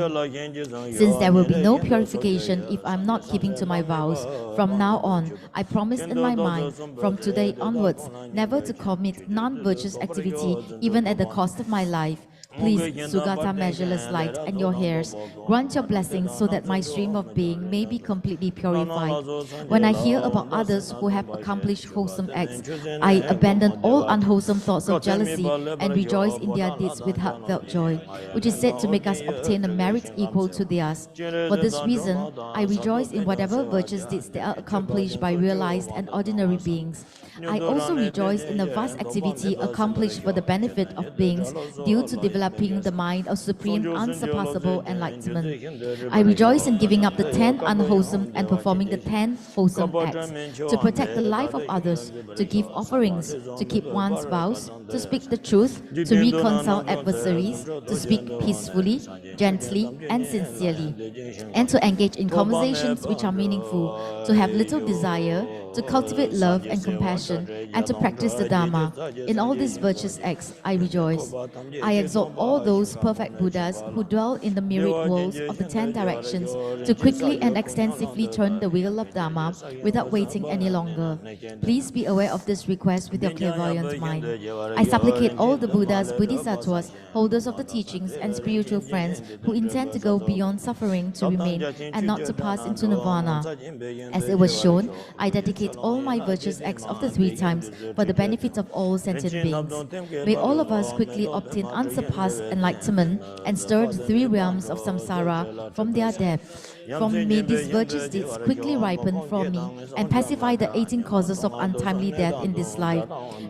Since there will be no purification if I am not keeping to my vows, from now on, I promise in my mind, from today onwards, never to commit non-virtuous activity, even at the cost of my life. Please, Sugata measureless light and your hairs, grant your blessings so that my stream of being may be completely purified. When I hear about others who have accomplished wholesome acts, I abandon all unwholesome thoughts of jealousy and rejoice in their deeds with heartfelt joy, which is said to make us obtain a merit equal to theirs. For this reason, I rejoice in whatever virtuous deeds they are accomplished by realized and ordinary beings. I also rejoice in the vast activity accomplished for the benefit of beings due to developing the mind of supreme unsurpassable enlightenment. I rejoice in giving up the 10 unwholesome and performing the 10 wholesome acts, to protect the life of others, to give offerings, to keep one's vows, to speak the truth, to reconcile adversaries, to speak peacefully, gently, and sincerely, and to engage in conversations which are meaningful, to have little desire, to cultivate love and compassion, and to practice the Dharma. In all these virtuous acts, I rejoice. I exalt all those perfect Buddhas who dwell in the myriad worlds of the 10 directions to quickly and extensively turn the wheel of Dharma without waiting any longer. Please be aware of this request with your clairvoyant mind. I supplicate all the Buddhas, Bodhisattvas, holders of the teachings, and spiritual friends who intend to go beyond suffering to remain and not to pass into nirvana. As it was shown, I dedicate all my virtuous acts of the 3 times for the benefit of all sentient beings. May all of us quickly obtain unsurpassed enlightenment and stir the 3 realms of samsara from their depth. May these virtuous deeds quickly ripen for me and pacify the 18 causes of untimely death in this life.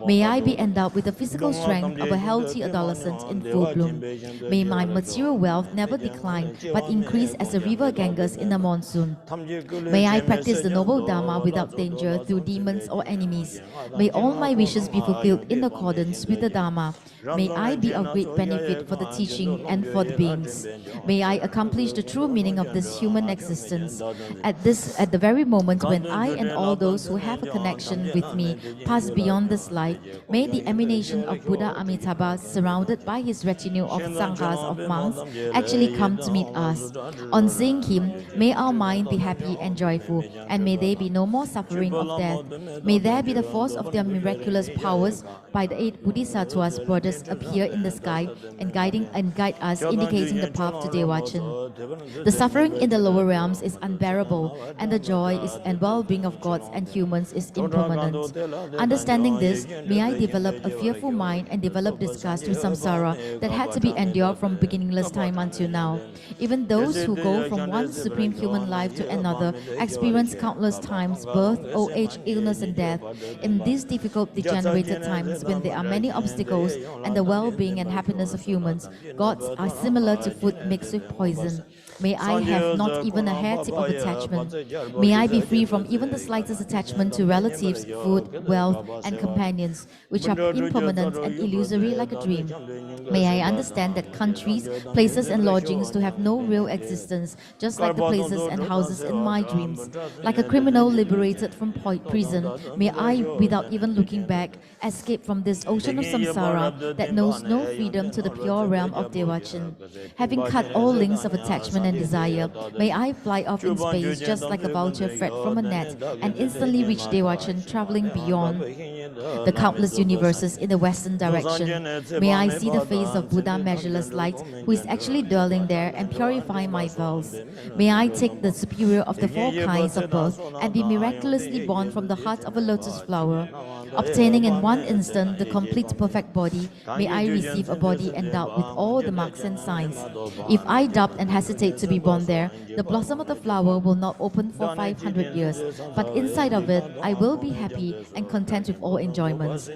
May I be endowed with the physical strength of a healthy adolescent in full bloom. May my material wealth never decline but increase as a river Ganges in the monsoon. May I practice the noble Dharma without danger through demons or enemies. May all my wishes be fulfilled in accordance with the Dharma. May I be of great benefit for the teaching and for the beings. May I accomplish the true meaning of this human existence. At the very moment when I and all those who have a connection with me pass beyond this life, may the emanation of Buddha Amitabha, surrounded by his retinue of sanghas of monks, actually come to meet us. On seeing him, may our mind be happy and joyful, and may there be no more suffering of death. May there be the force of their miraculous powers by the 8 Bodhisattvas brothers appear in the sky and guide us, indicating the path to Dewa. The suffering in the lower realms is unbearable, and the joy and well-being of gods and humans is impermanent. Understanding this, may I develop a fearful mind and develop disgust with samsara that had to be endured from beginningless time until now. Even those who go from one supreme human life to another experience countless times birth, old age, illness, and death. In these difficult, degenerated times, when there are many obstacles and the well-being and happiness of humans, gods are similar to food mixed with poison. May I have not even a hair tip of attachment. May I be free from even the slightest attachment to relatives, food, wealth, and companions, which are impermanent and illusory like a dream. May I understand that countries, places, and lodgings to have no real existence, just like the places and houses in my dreams. Like a criminal liberated from prison, may I, without even looking back, escape from this ocean of samsara that knows no freedom to the pure realm of Dewachin. Having cut all links of attachment and desire, may I fly off in space just like a vulture freed from a net and instantly reach Dewachin, traveling beyond the countless universes in the western direction. May I see the face of Buddha measureless light, who is actually dwelling there, and purify my vows. May I take the superior of the 4 kinds of birth and be miraculously born from the heart of a lotus flower. Obtaining in one instant the complete perfect body, may I receive a body endowed with all the marks and signs. If I doubt and hesitate to be born there, the blossom of the flower will not open for 500 years, but inside of it, I will be happy and content with all enjoyments.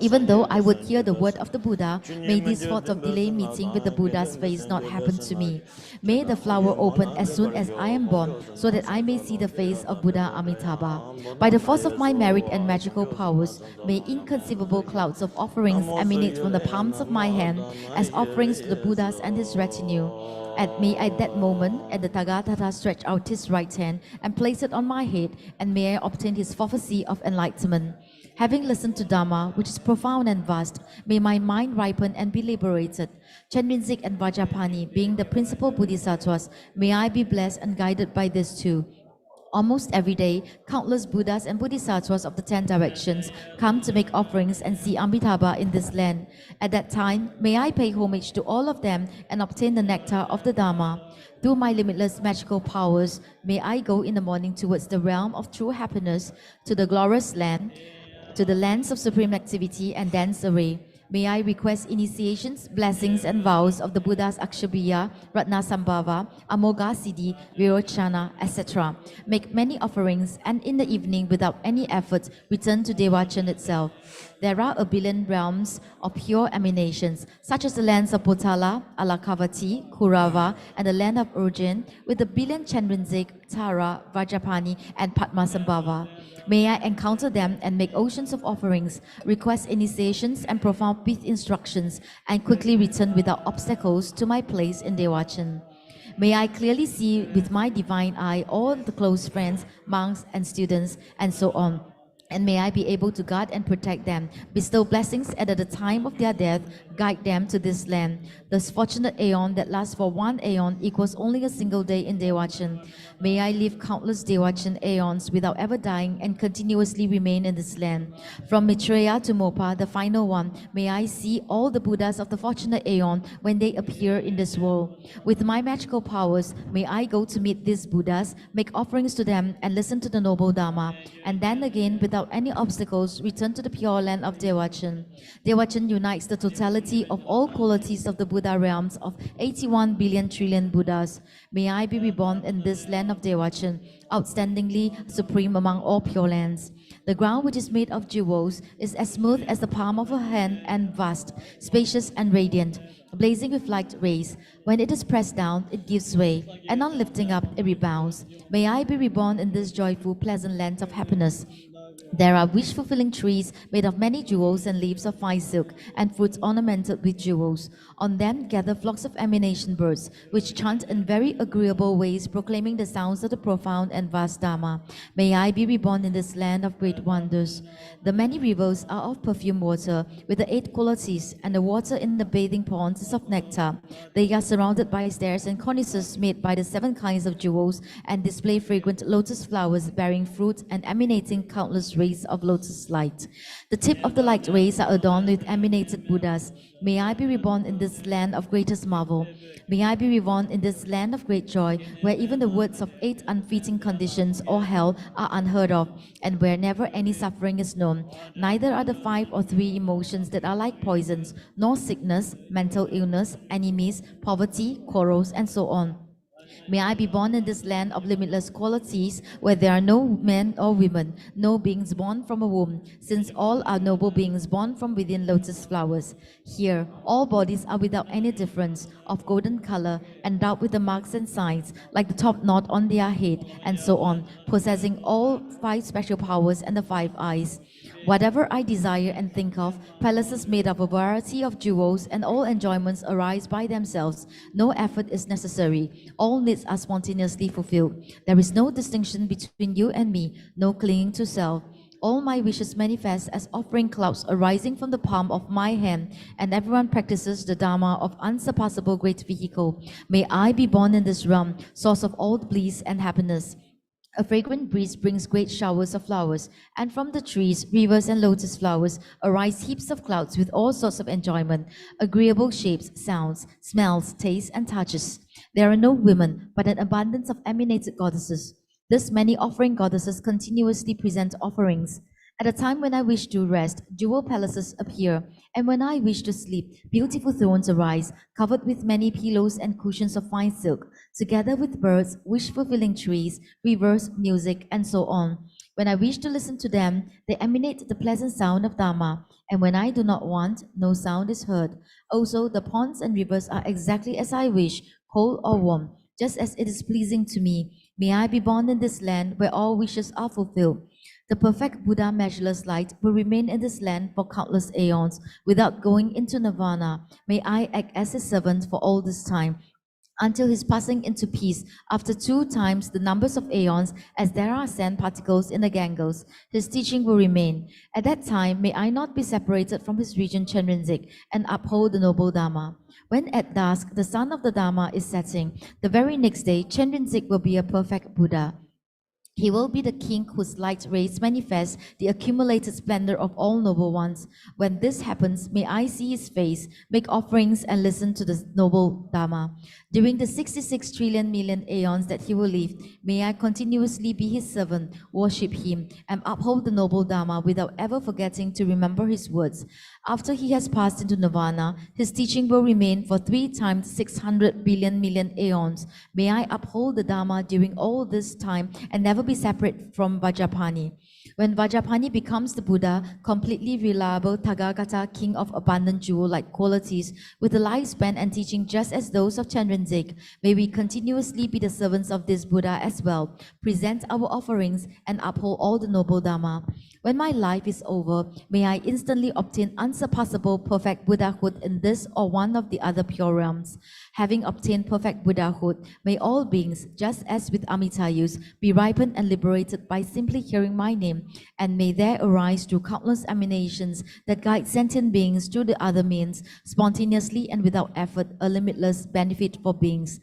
Even though I would hear the word of the Buddha, may this thought of delay meeting with the Buddha's face not happen to me. May the flower open as soon as I am born, so that I may see the face of Buddha Amitabha. By the force of my merit and magical powers, may inconceivable clouds of offerings emanate from the palms of my hand as offerings to the Buddhas and his retinue. And may at that moment, and the Tathagata stretch out his right hand and place it on my head, and may I obtain his prophecy of enlightenment. Having listened to Dharma, which is profound and vast, may my mind ripen and be liberated. Chenrinzik and Vajrapani, being the principal bodhisattvas, may I be blessed and guided by this too. Almost every day, countless Buddhas and Bodhisattvas of the 10 directions come to make offerings and see Amitabha in this land. At that time, may I pay homage to all of them and obtain the nectar of the Dharma. Through my limitless magical powers, may I go in the morning towards the realm of true happiness, to the glorious land, to the lands of supreme activity and dance array. May I request initiations, blessings, and vows of the Buddhas Akshabhya, Ratnasambhava, Amoghasiddhi, Virochana, etc. Make many offerings, and in the evening, without any effort, return to Dewachan itself. There are a billion realms of pure emanations, such as the lands of Potala, Alakavati, Kurava, and the land of Urjin, with a billion Chenrinzik, Tara, Vajrapani, and Padmasambhava. May I encounter them and make oceans of offerings, request initiations and profound peace instructions, and quickly return without obstacles to my place in Dewachan. May I clearly see with my divine eye all the close friends, monks, and students, and so on. And may I be able to guard and protect them, bestow blessings, and at the time of their death, guide them to this land. This fortunate aeon that lasts for one aeon equals only a single day in Dewachan. May I live countless Dewachan aeons without ever dying and continuously remain in this land. From Maitreya to Mopa, the final one, may I see all the Buddhas of the fortunate aeon when they appear in this world. With my magical powers, may I go to meet these Buddhas, make offerings to them, and listen to the noble Dharma. And then again, without any obstacles, return to the pure land of Dewachan. Dewachan unites the totality of all qualities of the Buddha realms of 81 billion trillion Buddhas. May I be reborn in this land of Dewachan, outstandingly supreme among all pure lands. The ground, which is made of jewels, is as smooth as the palm of a hand and vast, spacious and radiant, blazing with light rays. When it is pressed down, it gives way, and on lifting up, it rebounds. May I be reborn in this joyful, pleasant land of happiness. There are wish-fulfilling trees made of many jewels and leaves of fine silk, and fruits ornamented with jewels. On them gather flocks of emanation birds, which chant in very agreeable ways, proclaiming the sounds of the profound and vast Dharma. May I be reborn in this land of great wonders. The many rivers are of perfume water, with the 8 qualities, and the water in the bathing ponds is of nectar. They are surrounded by stairs and cornices made by the 7 kinds of jewels, and display fragrant lotus flowers bearing fruit and emanating countless rays of lotus light. The tip of the light rays are adorned with emanated Buddhas. May I be reborn in this land of greatest marvel. May I be reborn in this land of great joy, where even the words of 8 unfitting conditions or hell are unheard of, and where never any suffering is known. Neither are the 5 or 3 emotions that are like poisons, nor sickness, mental illness, enemies, poverty, quarrels, and so on. May I be born in this land of limitless qualities, where there are no men or women, no beings born from a womb, since all are noble beings born from within lotus flowers. Here, all bodies are without any difference, of golden color, endowed with the marks and signs, like the top knot on their head, and so on, possessing all 5 special powers and the 5 eyes. Whatever I desire and think of, palaces made of a variety of jewels, and all enjoyments arise by themselves. No effort is necessary. All needs are spontaneously fulfilled. There is no distinction between you and me, no clinging to self. All my wishes manifest as offering clouds arising from the palm of my hand, and everyone practices the Dharma of unsurpassable great vehicle. May I be born in this realm, source of all bliss and happiness. A fragrant breeze brings great showers of flowers, and from the trees, rivers, and lotus flowers arise heaps of clouds with all sorts of enjoyment, agreeable shapes, sounds, smells, tastes, and touches. There are no women, but an abundance of emanated goddesses. Thus many offering goddesses continuously present offerings. At a time when I wish to rest, jewel palaces appear, and when I wish to sleep, beautiful thrones arise, covered with many pillows and cushions of fine silk, together with birds, wish-fulfilling trees, rivers, music, and so on. When I wish to listen to them, they emanate the pleasant sound of Dharma, and when I do not want, no sound is heard. Also, the ponds and rivers are exactly as I wish, cold or warm, just as it is pleasing to me. May I be born in this land where all wishes are fulfilled. The perfect Buddha measureless light will remain in this land for countless aeons without going into nirvana. May I act as his servant for all this time, until his passing into peace after 2 times the numbers of aeons as there are sand particles in the Ganges. His teaching will remain. At that time, may I not be separated from his region Chenrezig and uphold the noble Dharma. When at dusk the sun of the Dharma is setting, the very next day Chenrezig will be a perfect Buddha. He will be the king whose light rays manifest the accumulated splendor of all noble ones. When this happens, may I see his face, make offerings, and listen to the noble Dharma. During the 66 trillion million aeons that he will live, may I continuously be his servant, worship him, and uphold the noble Dharma without ever forgetting to remember his words. After he has passed into nirvana, his teaching will remain for 3 times 600 billion million aeons. May I uphold the Dharma during all this time and never be separate from Vajrapani. When Vajrapani becomes the Buddha, completely reliable Tathagata, king of abundant jewel-like qualities, with a lifespan and teaching just as those of Chenrezig, may we continuously be the servants of this Buddha as well, present our offerings, and uphold all the noble Dharma. When my life is over, may I instantly obtain unsurpassable perfect Buddhahood in this or one of the other pure realms. Having obtained perfect Buddhahood, may all beings, just as with Amitayus, be ripened and liberated by simply hearing my name, and may there arise through countless emanations that guide sentient beings through the other means, spontaneously and without effort, a limitless benefit for beings.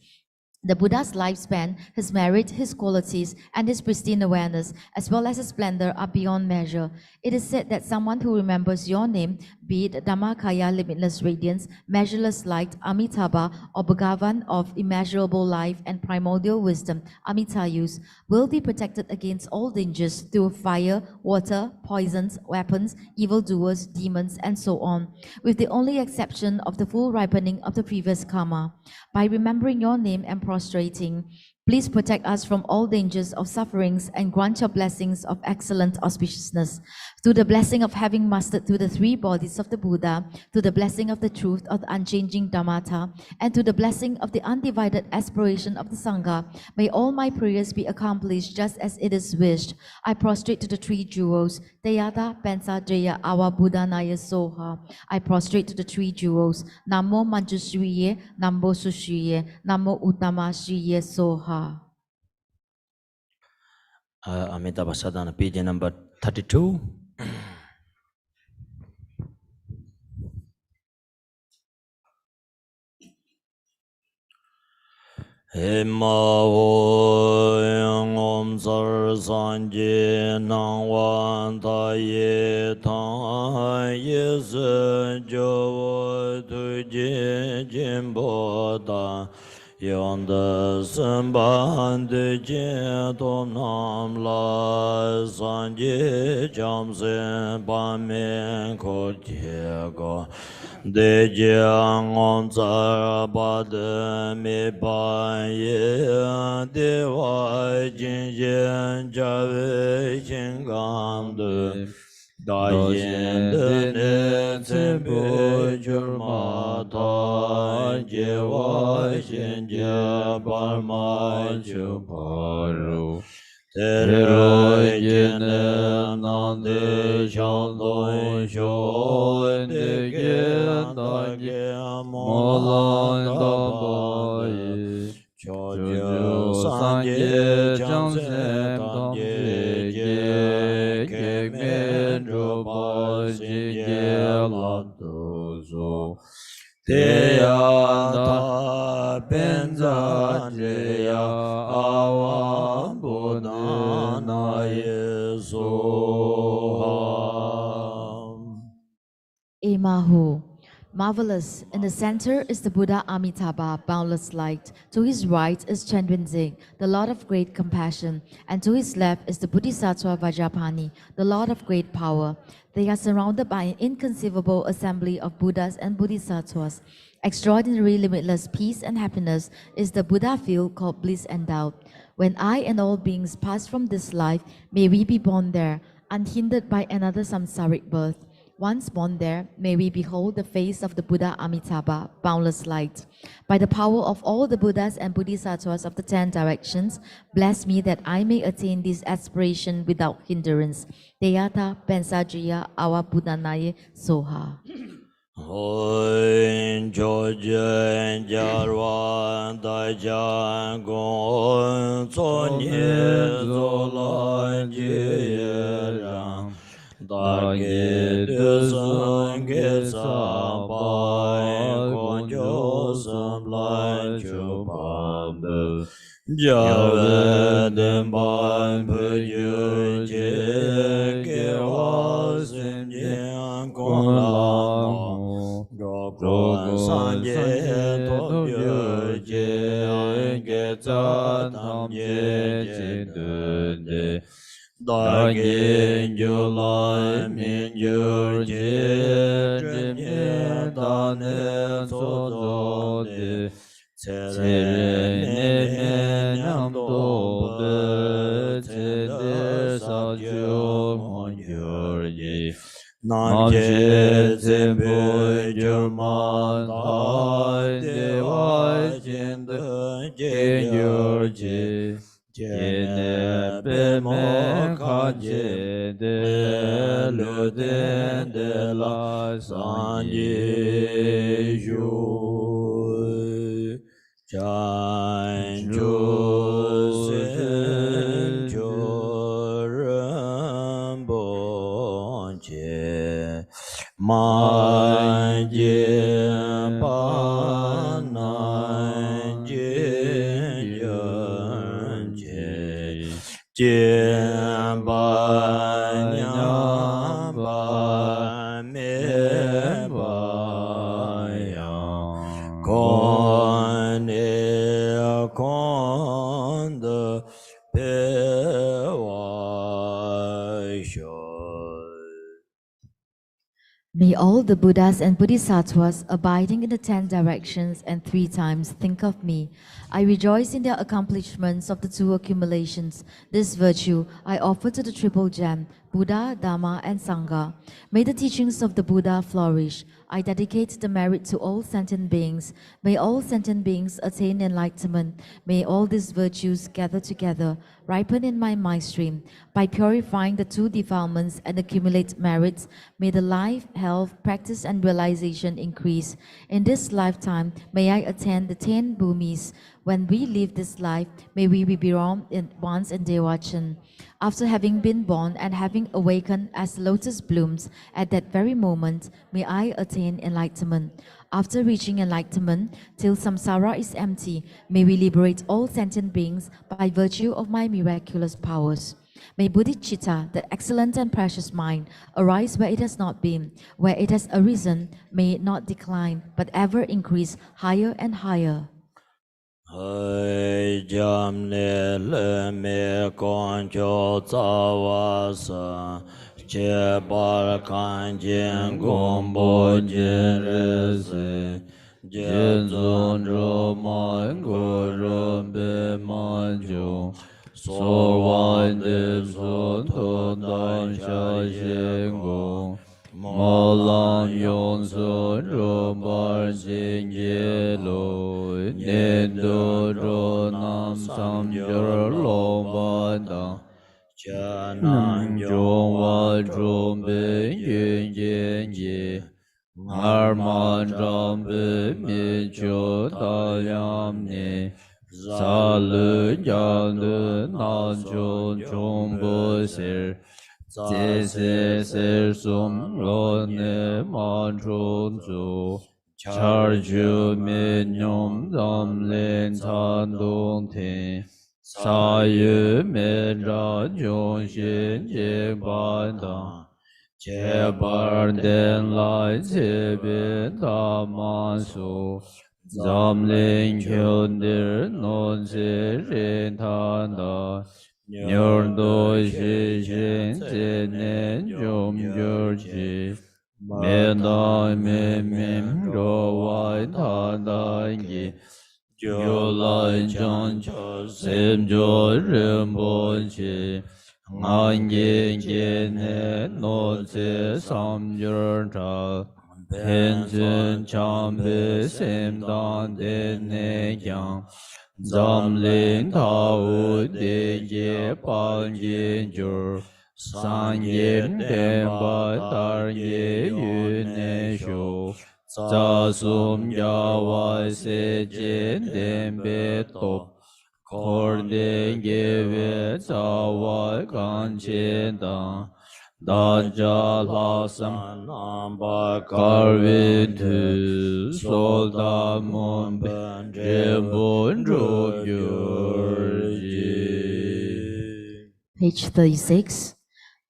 The Buddha's lifespan, his merit, his qualities, and his pristine awareness, as well as his splendor, are beyond measure. It is said that someone who remembers your name, be it Dhammakaya, limitless radiance, measureless light, Amitabha, or Bhagavan of immeasurable life and primordial wisdom, Amitayus, will be protected against all dangers through fire, water, poisons, weapons, evildoers, demons, and so on, with the only exception of the full ripening of the previous karma. By remembering your name and prostrating, please protect us from all dangers of sufferings and grant your blessings of excellent auspiciousness. Through the blessing of having mastered through the 3 bodies of the Buddha, through the blessing of the truth of the unchanging Dharmata, and through the blessing of the undivided aspiration of the Sangha, may all my prayers be accomplished just as it is wished. I prostrate to the 3 jewels, Teyata, Pensa, Jaya, Awa, Buddha, Naya, Soha. I prostrate to the 3 jewels, Namo Manjushriye, Namo Sushriye, Namo Uttama Shriye, Soha. Amitabha Sadhana, page number 32. Hema wo yang om sar san ji nang wan ta ye tang ye se jo wo tu ji jin bo da yang de sen ban de jie to nam la san ji jam sen ban men ko jie go de jiang on zar ba de mi ba ye Dewa jin yin ja wei jin gang de da yin de ne zhen bu jur ma ta jie wa xin jie ba ma ju pa ru Tero yene nande shaldo sho de ge da ge molan da ba ye cho jo san ye jang se tam ye ge ke men ro ba ji ge la do zo te ya ta ben za je ya awa Buddha na ye so Emahu. Marvelous. In the center is the Buddha Amitabha, boundless light. To his right is Chenrezig, the Lord of great compassion. And to his left is the Bodhisattva Vajrapani, the Lord of great power. They are surrounded by an inconceivable assembly of Buddhas and Bodhisattvas. Extraordinary limitless peace and happiness is the Buddha field called bliss endowed. When I and all beings pass from this life, may we be born there, unhindered by another samsaric birth. Once born there, may we behold the face of the Buddha Amitabha, boundless light. By the power of all the Buddhas and Bodhisattvas of the 10 directions, bless me that I may attain this aspiration without hindrance. Deyata Pensajriya Awa Buddhanaye Soha. Hoin Jojen Jarwan Dajan Gon Sonye Zolan Jiyeran Dage Desan Gesa Bai Gon Josam Lan Chubam Jave Demban Pujur Je Gewasim Jian Kong Lam Rogon Sanje Tobyo Je Geza Tam Je Je Dunde Dagin Julai Min Jur Je Jimye Dane Sozo De Tsere Ne Nyam Dobe Tsede Sakyo Mon Jur Je Nam Je Zembu Jurman Hai Dewa Jindu Je Jur Je Jene Bemo Kaje De Luden De La Sanje Ju Chan Ju Sen Joram Bonche Man Je Pan Nan Je Yun Je Jin Ba Nyam Ba Me Ba Yang Kon E Kon De Pe Wa Shou. May all the Buddhas and Bodhisattvas abiding in the 10 directions and 3 times think of me. I rejoice in their accomplishments of the 2 accumulations. This virtue I offer to the Triple Gem, Buddha, Dhamma, and Sangha. May the teachings of the Buddha flourish. I dedicate the merit to all sentient beings. May all sentient beings attain enlightenment. May all these virtues gather together, ripen in my mind stream. By purifying the 2 defilements and accumulate merits, may the life, health, practice, and realization increase. In this lifetime, may I attain the 10 bhumis. When we leave this life, may we be born once in Dewa. After having been born and having awakened as lotus blooms, at that very moment, may I attain enlightenment. After reaching enlightenment, till samsara is empty, may we liberate all sentient beings by virtue of my miraculous powers. May bodhicitta, the excellent and precious mind, arise where it has not been. Where it has arisen, may it not decline, but ever increase higher and higher. Hai jam ne le me kon cho tsa wa sa che bar kan jen gom bo jen re se jen zon ro ma go ro be ma jo so wan de so to dan sha jen go ma lan yon so ro bar jen ye lo ne do ro nam sam jor lo ba da cha nan jo wa jo be yin yin ye mar man ram be mi jo da yam ne sa le jan de nan jo chong bo ser jie se ser sum lo ne man chong zu char ju me nyom dam len chan dong te sa yu me ra jong xin je ban da che bar den lai che be da man su zam len kyun dir non se ren tan da nyor do shi shin je nen jom jor ji me da me mim ro wai ta da yi jo lai chan cho sem jo ren bo chi Nganje Jene No Tse Samjur Tra Pensun Chambe Sem Dan De Ne Kyang Zam Lin Tao De Je Pan Jin Jur San Yin Den Ba Tar Ye Yu Ne Shu Za Sum Ya Wa Se Jin Den Be Top Korden Geve Zawa Ganchen Dan Daja Lasam Namba Karvin Tu Solda Mumben Jebun Rugyurji. Page 36.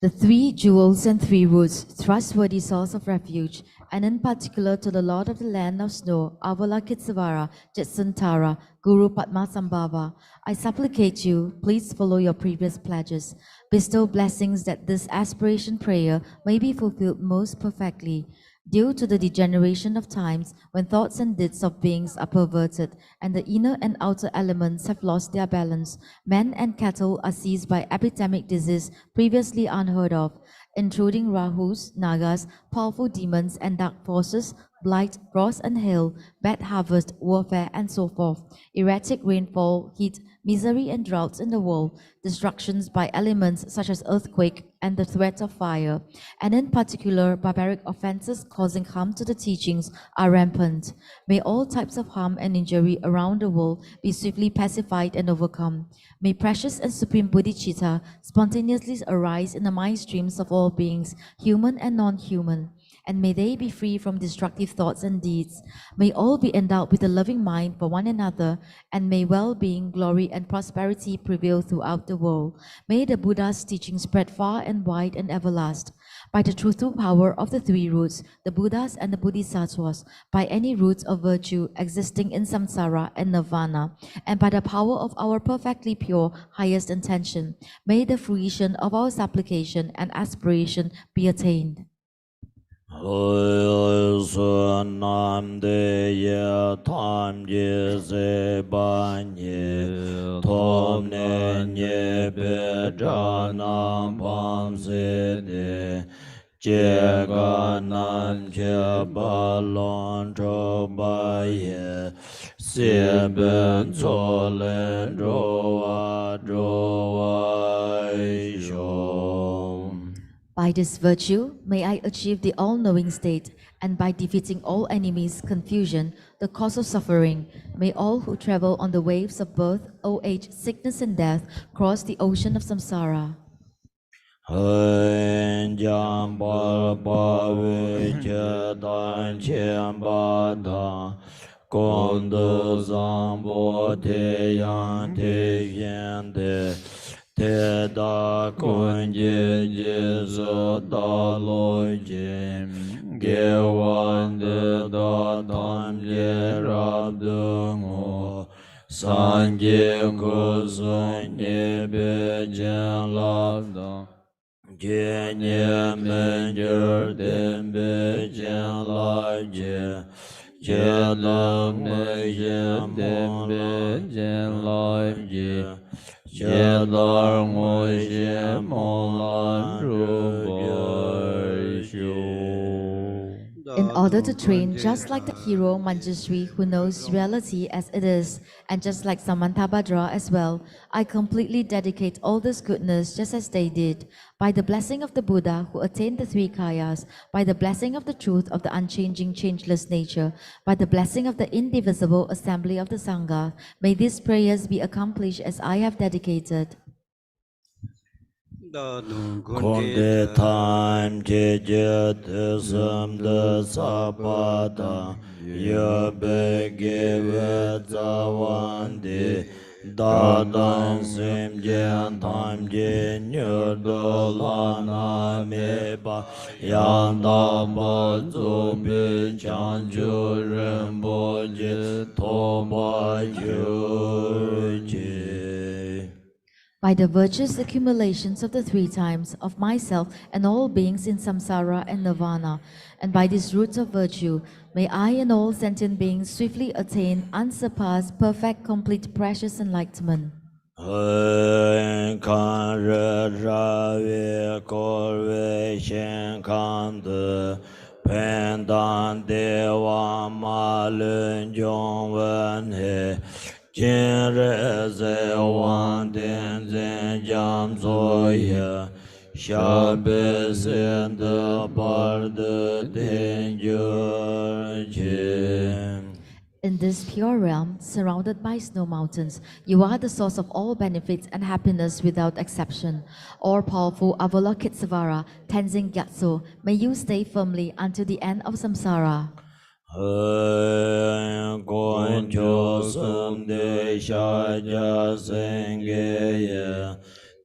The three jewels and three roots, trustworthy source of refuge, and in particular to the Lord of the land of snow, Avalokitesvara, Jitsantara, Guru Padmasambhava, I supplicate you, please follow your previous pledges. Bestow blessings that this aspiration prayer may be fulfilled most perfectly. Due to the degeneration of times, when thoughts and deeds of beings are perverted, and the inner and outer elements have lost their balance, men and cattle are seized by epidemic disease previously unheard of, intruding Rahus, Nagas, powerful demons and dark forces, blight, frost and hail, bad harvest, warfare, and so forth, erratic rainfall, heat, misery and droughts in the world, destructions by elements such as earthquake and the threat of fire, and in particular barbaric offenses causing harm to the teachings are rampant. May all types of harm and injury around the world be swiftly pacified and overcome. May precious and supreme bodhicitta spontaneously arise in the mind streams of all beings, human and non-human, and may they be free from destructive thoughts and deeds. May all be endowed with a loving mind for one another, and may well-being, glory, and prosperity prevail throughout the world. May the Buddha's teaching spread far and wide and everlast. By the truthful power of the three roots, the Buddhas and the Bodhisattvas, by any roots of virtue existing in samsara and nirvana, and by the power of our perfectly pure highest intention, may the fruition of our supplication and aspiration be attained. Nam de ye tam je se ban ye tom ne nye pe ja nam pam se de je ga nan che ba lon cho ba ye se ben cho len ro wa shom. By this virtue, may I achieve the all-knowing state, and by defeating all enemies, confusion, the cause of suffering, may all who travel on the waves of birth, old age, sickness, and death cross the ocean of samsara. Te da kunje jesu da lo jem ge wan de da tam je rab de ngo san je ko sun ye be jen la da je nye men jer den be jen la je la me je den be jen la je Jedar Moshe Molan In order to train just like the hero Manjushri who knows reality as it is, and just like Samantabhadra as well, I completely dedicate all this goodness just as they did. By the blessing of the Buddha who attained the three kayas, by the blessing of the truth of the unchanging, changeless nature, by the blessing of the indivisible assembly of the Sangha, may these prayers be accomplished as I have dedicated. Konde time jeje tesam de sapata yabe give zawande dadan sim jan time je nyodolana me ba yanda ba zombe chanjo rembo je toba je. By the virtuous accumulations of the three times of myself and all beings in samsara and nirvana, and by these roots of virtue, may I and all sentient beings swiftly attain unsurpassed, perfect, complete, precious enlightenment. kan re ra ve kor ve shen kan de pen dan dewa ma lun jong wen he jin re ze wan den zen jam zo ye sha be sen de par de den jur In this pure realm, surrounded by snow mountains, you are the source of all benefits and happiness without exception. All powerful Avalokitesvara, Tenzin Gyatso, may you stay firmly until the end of samsara. Kon cho sum de sha ja sen ge ye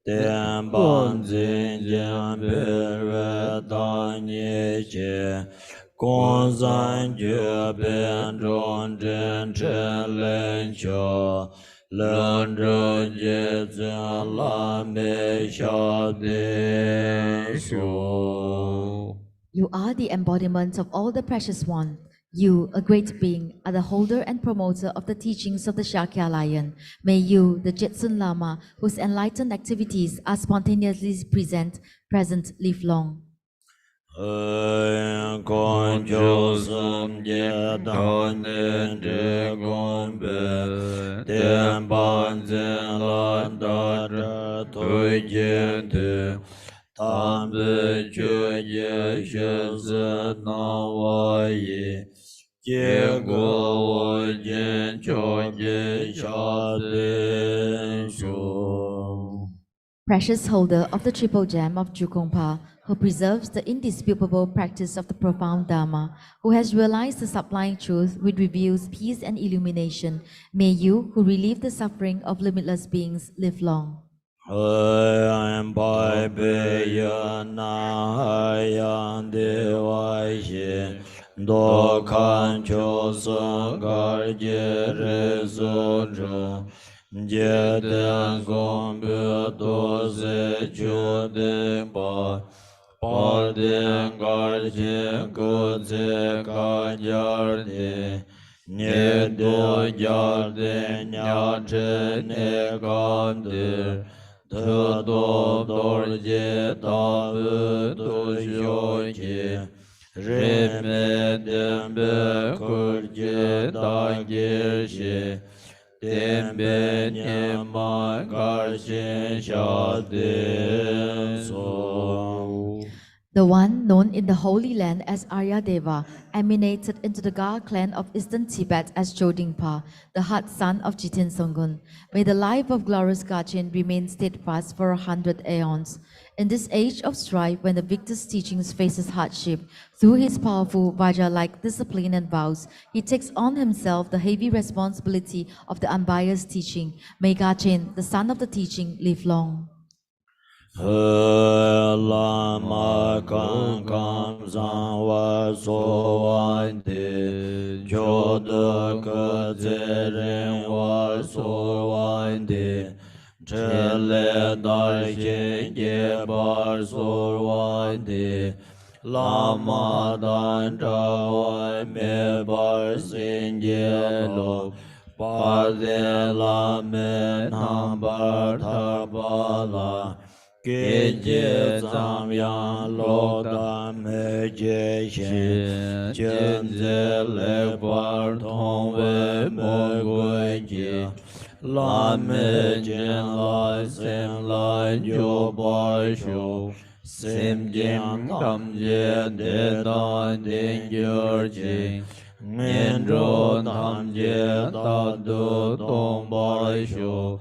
ten ban zin jian pe re da nie che kon san jue ben zhong zhen chen len cho len zhe jie zhen la me sha de shu. You are the embodiment of all the precious one. You, a great being, are the holder and promoter of the teachings of the Shakya Lion. May you, the Jetsun Lama, whose enlightened activities are spontaneously present, live long. Kon cho sum je dan den de gong be ten ban zen la da zhe tu jin tu tam be ju ye she zi na wa yi jie guo wo jian cho jie sha de shu. Precious holder of the triple gem of Jukongpa, who preserves the indisputable practice of the profound Dharma, who has realized the sublime truth which reveals peace and illumination, may you, who relieve the suffering of limitless beings, live long. Bai Bei Na Yang Dewa Xie Do Kan Cho Sung Gar Je Re So Zhe Je Den Gong Be Do Se Chu Den Ba Palden Gar Je Gu Ze Ka Jar De Nye Do Jar De Nya Che Ne Gan De Te Do Dor Je Da Bu Du Xio Je Re Me Den Be Kur Je Da Ge She Den Be Nye Ma Gar Xin Sha De So. The one known in the Holy Land as Arya Deva emanated into the Gar clan of Eastern Tibet as Chodingpa, the hot son of Jiten Songun. May the life of glorious Gachin remain steadfast for 100 aeons. In this age of strife, when the victor's teachings faces hardship, through his powerful Vajra-like discipline and vows, he takes on himself the heavy responsibility of the unbiased teaching. May Gachin, the son of the teaching, live long. Lama kan kam san wa so wan de jo de ke ze ren wa so wan de che le dar she ye bar so wan de Lama dan tra wa me bar sin ye lo par de la me nam bar thar ba la Ke je zam yang lo da me je shen jen ze le par tong we mo gui je la me jen la sen la jo ba shu sim jen tam je de dan den yer je Ngen ro tam je da du tong ba shu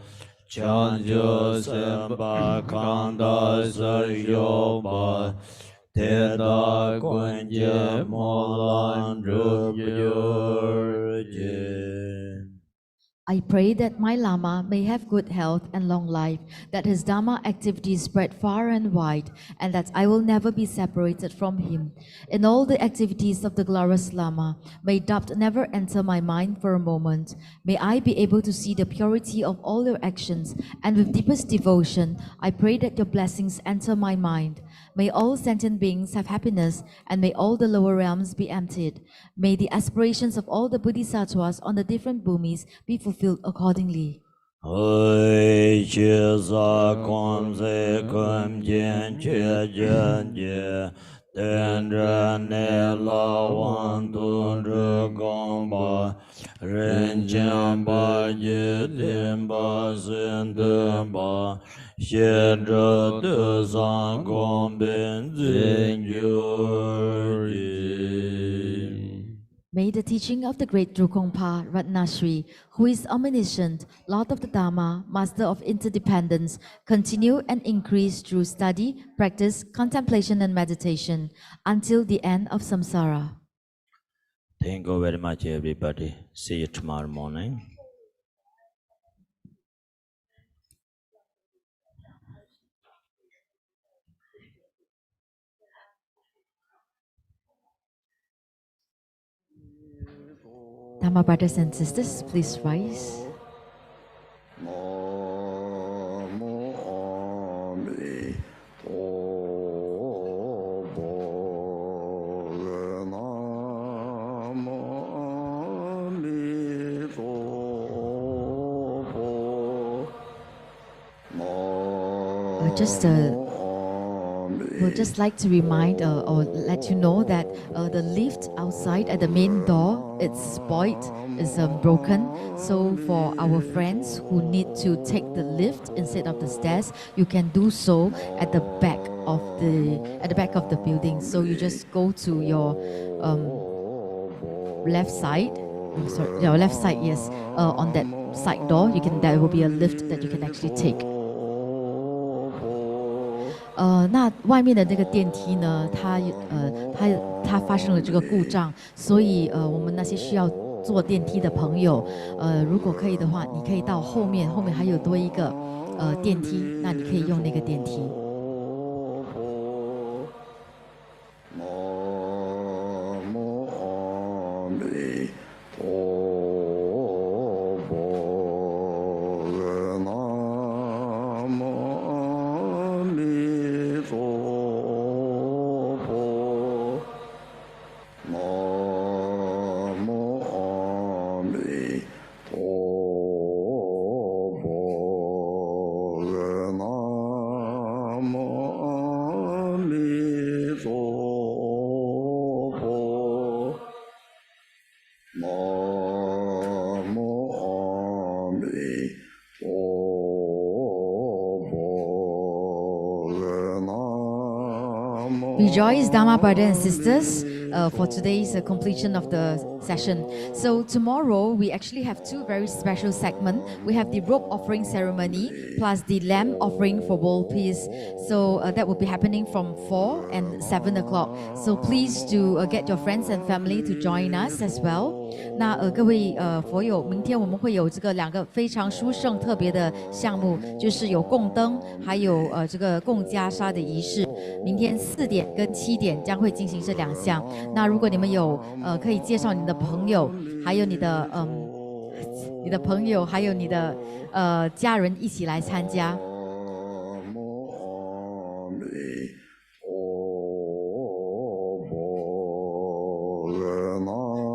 Chan jo sem ba kan da sar yo ba te da kun je mo lan ru yor je. I pray that my Lama may have good health and long life, that his Dharma activities spread far and wide, and that I will never be separated from him. In all the activities of the glorious Lama, may doubt never enter my mind for a moment. May I be able to see the purity of all your actions, and with deepest devotion, I pray that your blessings enter my mind. May all sentient beings have happiness, and may all the lower realms be emptied. May the aspirations of all the Bodhisattvas on the different bhumis be fulfilled accordingly. Oi chi za kom ze kom jen che jen je ten ren ne la wan tun zhe gong ba ren jiang ba ye ten ba sin ten ba xie zhe de zang gong ben zin yu ji. May the teaching of the great Drukongpa Ratnashri, who is omniscient, Lord of the Dharma, Master of interdependence, continue and increase through study, practice, contemplation, and meditation until the end of samsara. Thank you very much, everybody. See you tomorrow morning. Dharma brothers and sisters, please rise. We'll just like to remind or let you know that the lift outside at the main door, it's spoiled, is broken. So for our friends who need to take the lift instead of the stairs, you can do so at the back of the building. So you just go to your left side. Sorry, your left side, yes. On that side door, there will be a lift that you can actually take. 那外面的这个电梯呢，它发生了这个故障，所以我们那些需要坐电梯的朋友，如果可以的话，你可以到后面还有多一个电梯，那你可以用那个电梯。Rejoice, Dharma brothers and sisters, for today's completion of the session. So tomorrow we actually have two very special segments. We have the robe offering ceremony plus the lamb offering for world peace. So that will be happening from 4 and 7 o'clock. So please do get your friends and family to join us as well. 那各位佛友，明天我们会有这个两个非常殊胜特别的项目，就是有供灯，还有这个供袈裟的仪式。明天4点跟7点将会进行这2项。那如果你们有可以介绍你的朋友，还有你的朋友，还有你的家人一起来参加。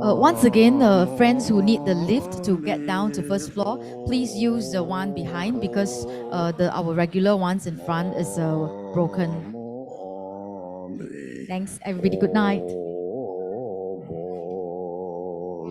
Once again, friends who need the lift to get down to first floor, please use the one behind because our regular ones in front is broken. Thanks, everybody. Good night.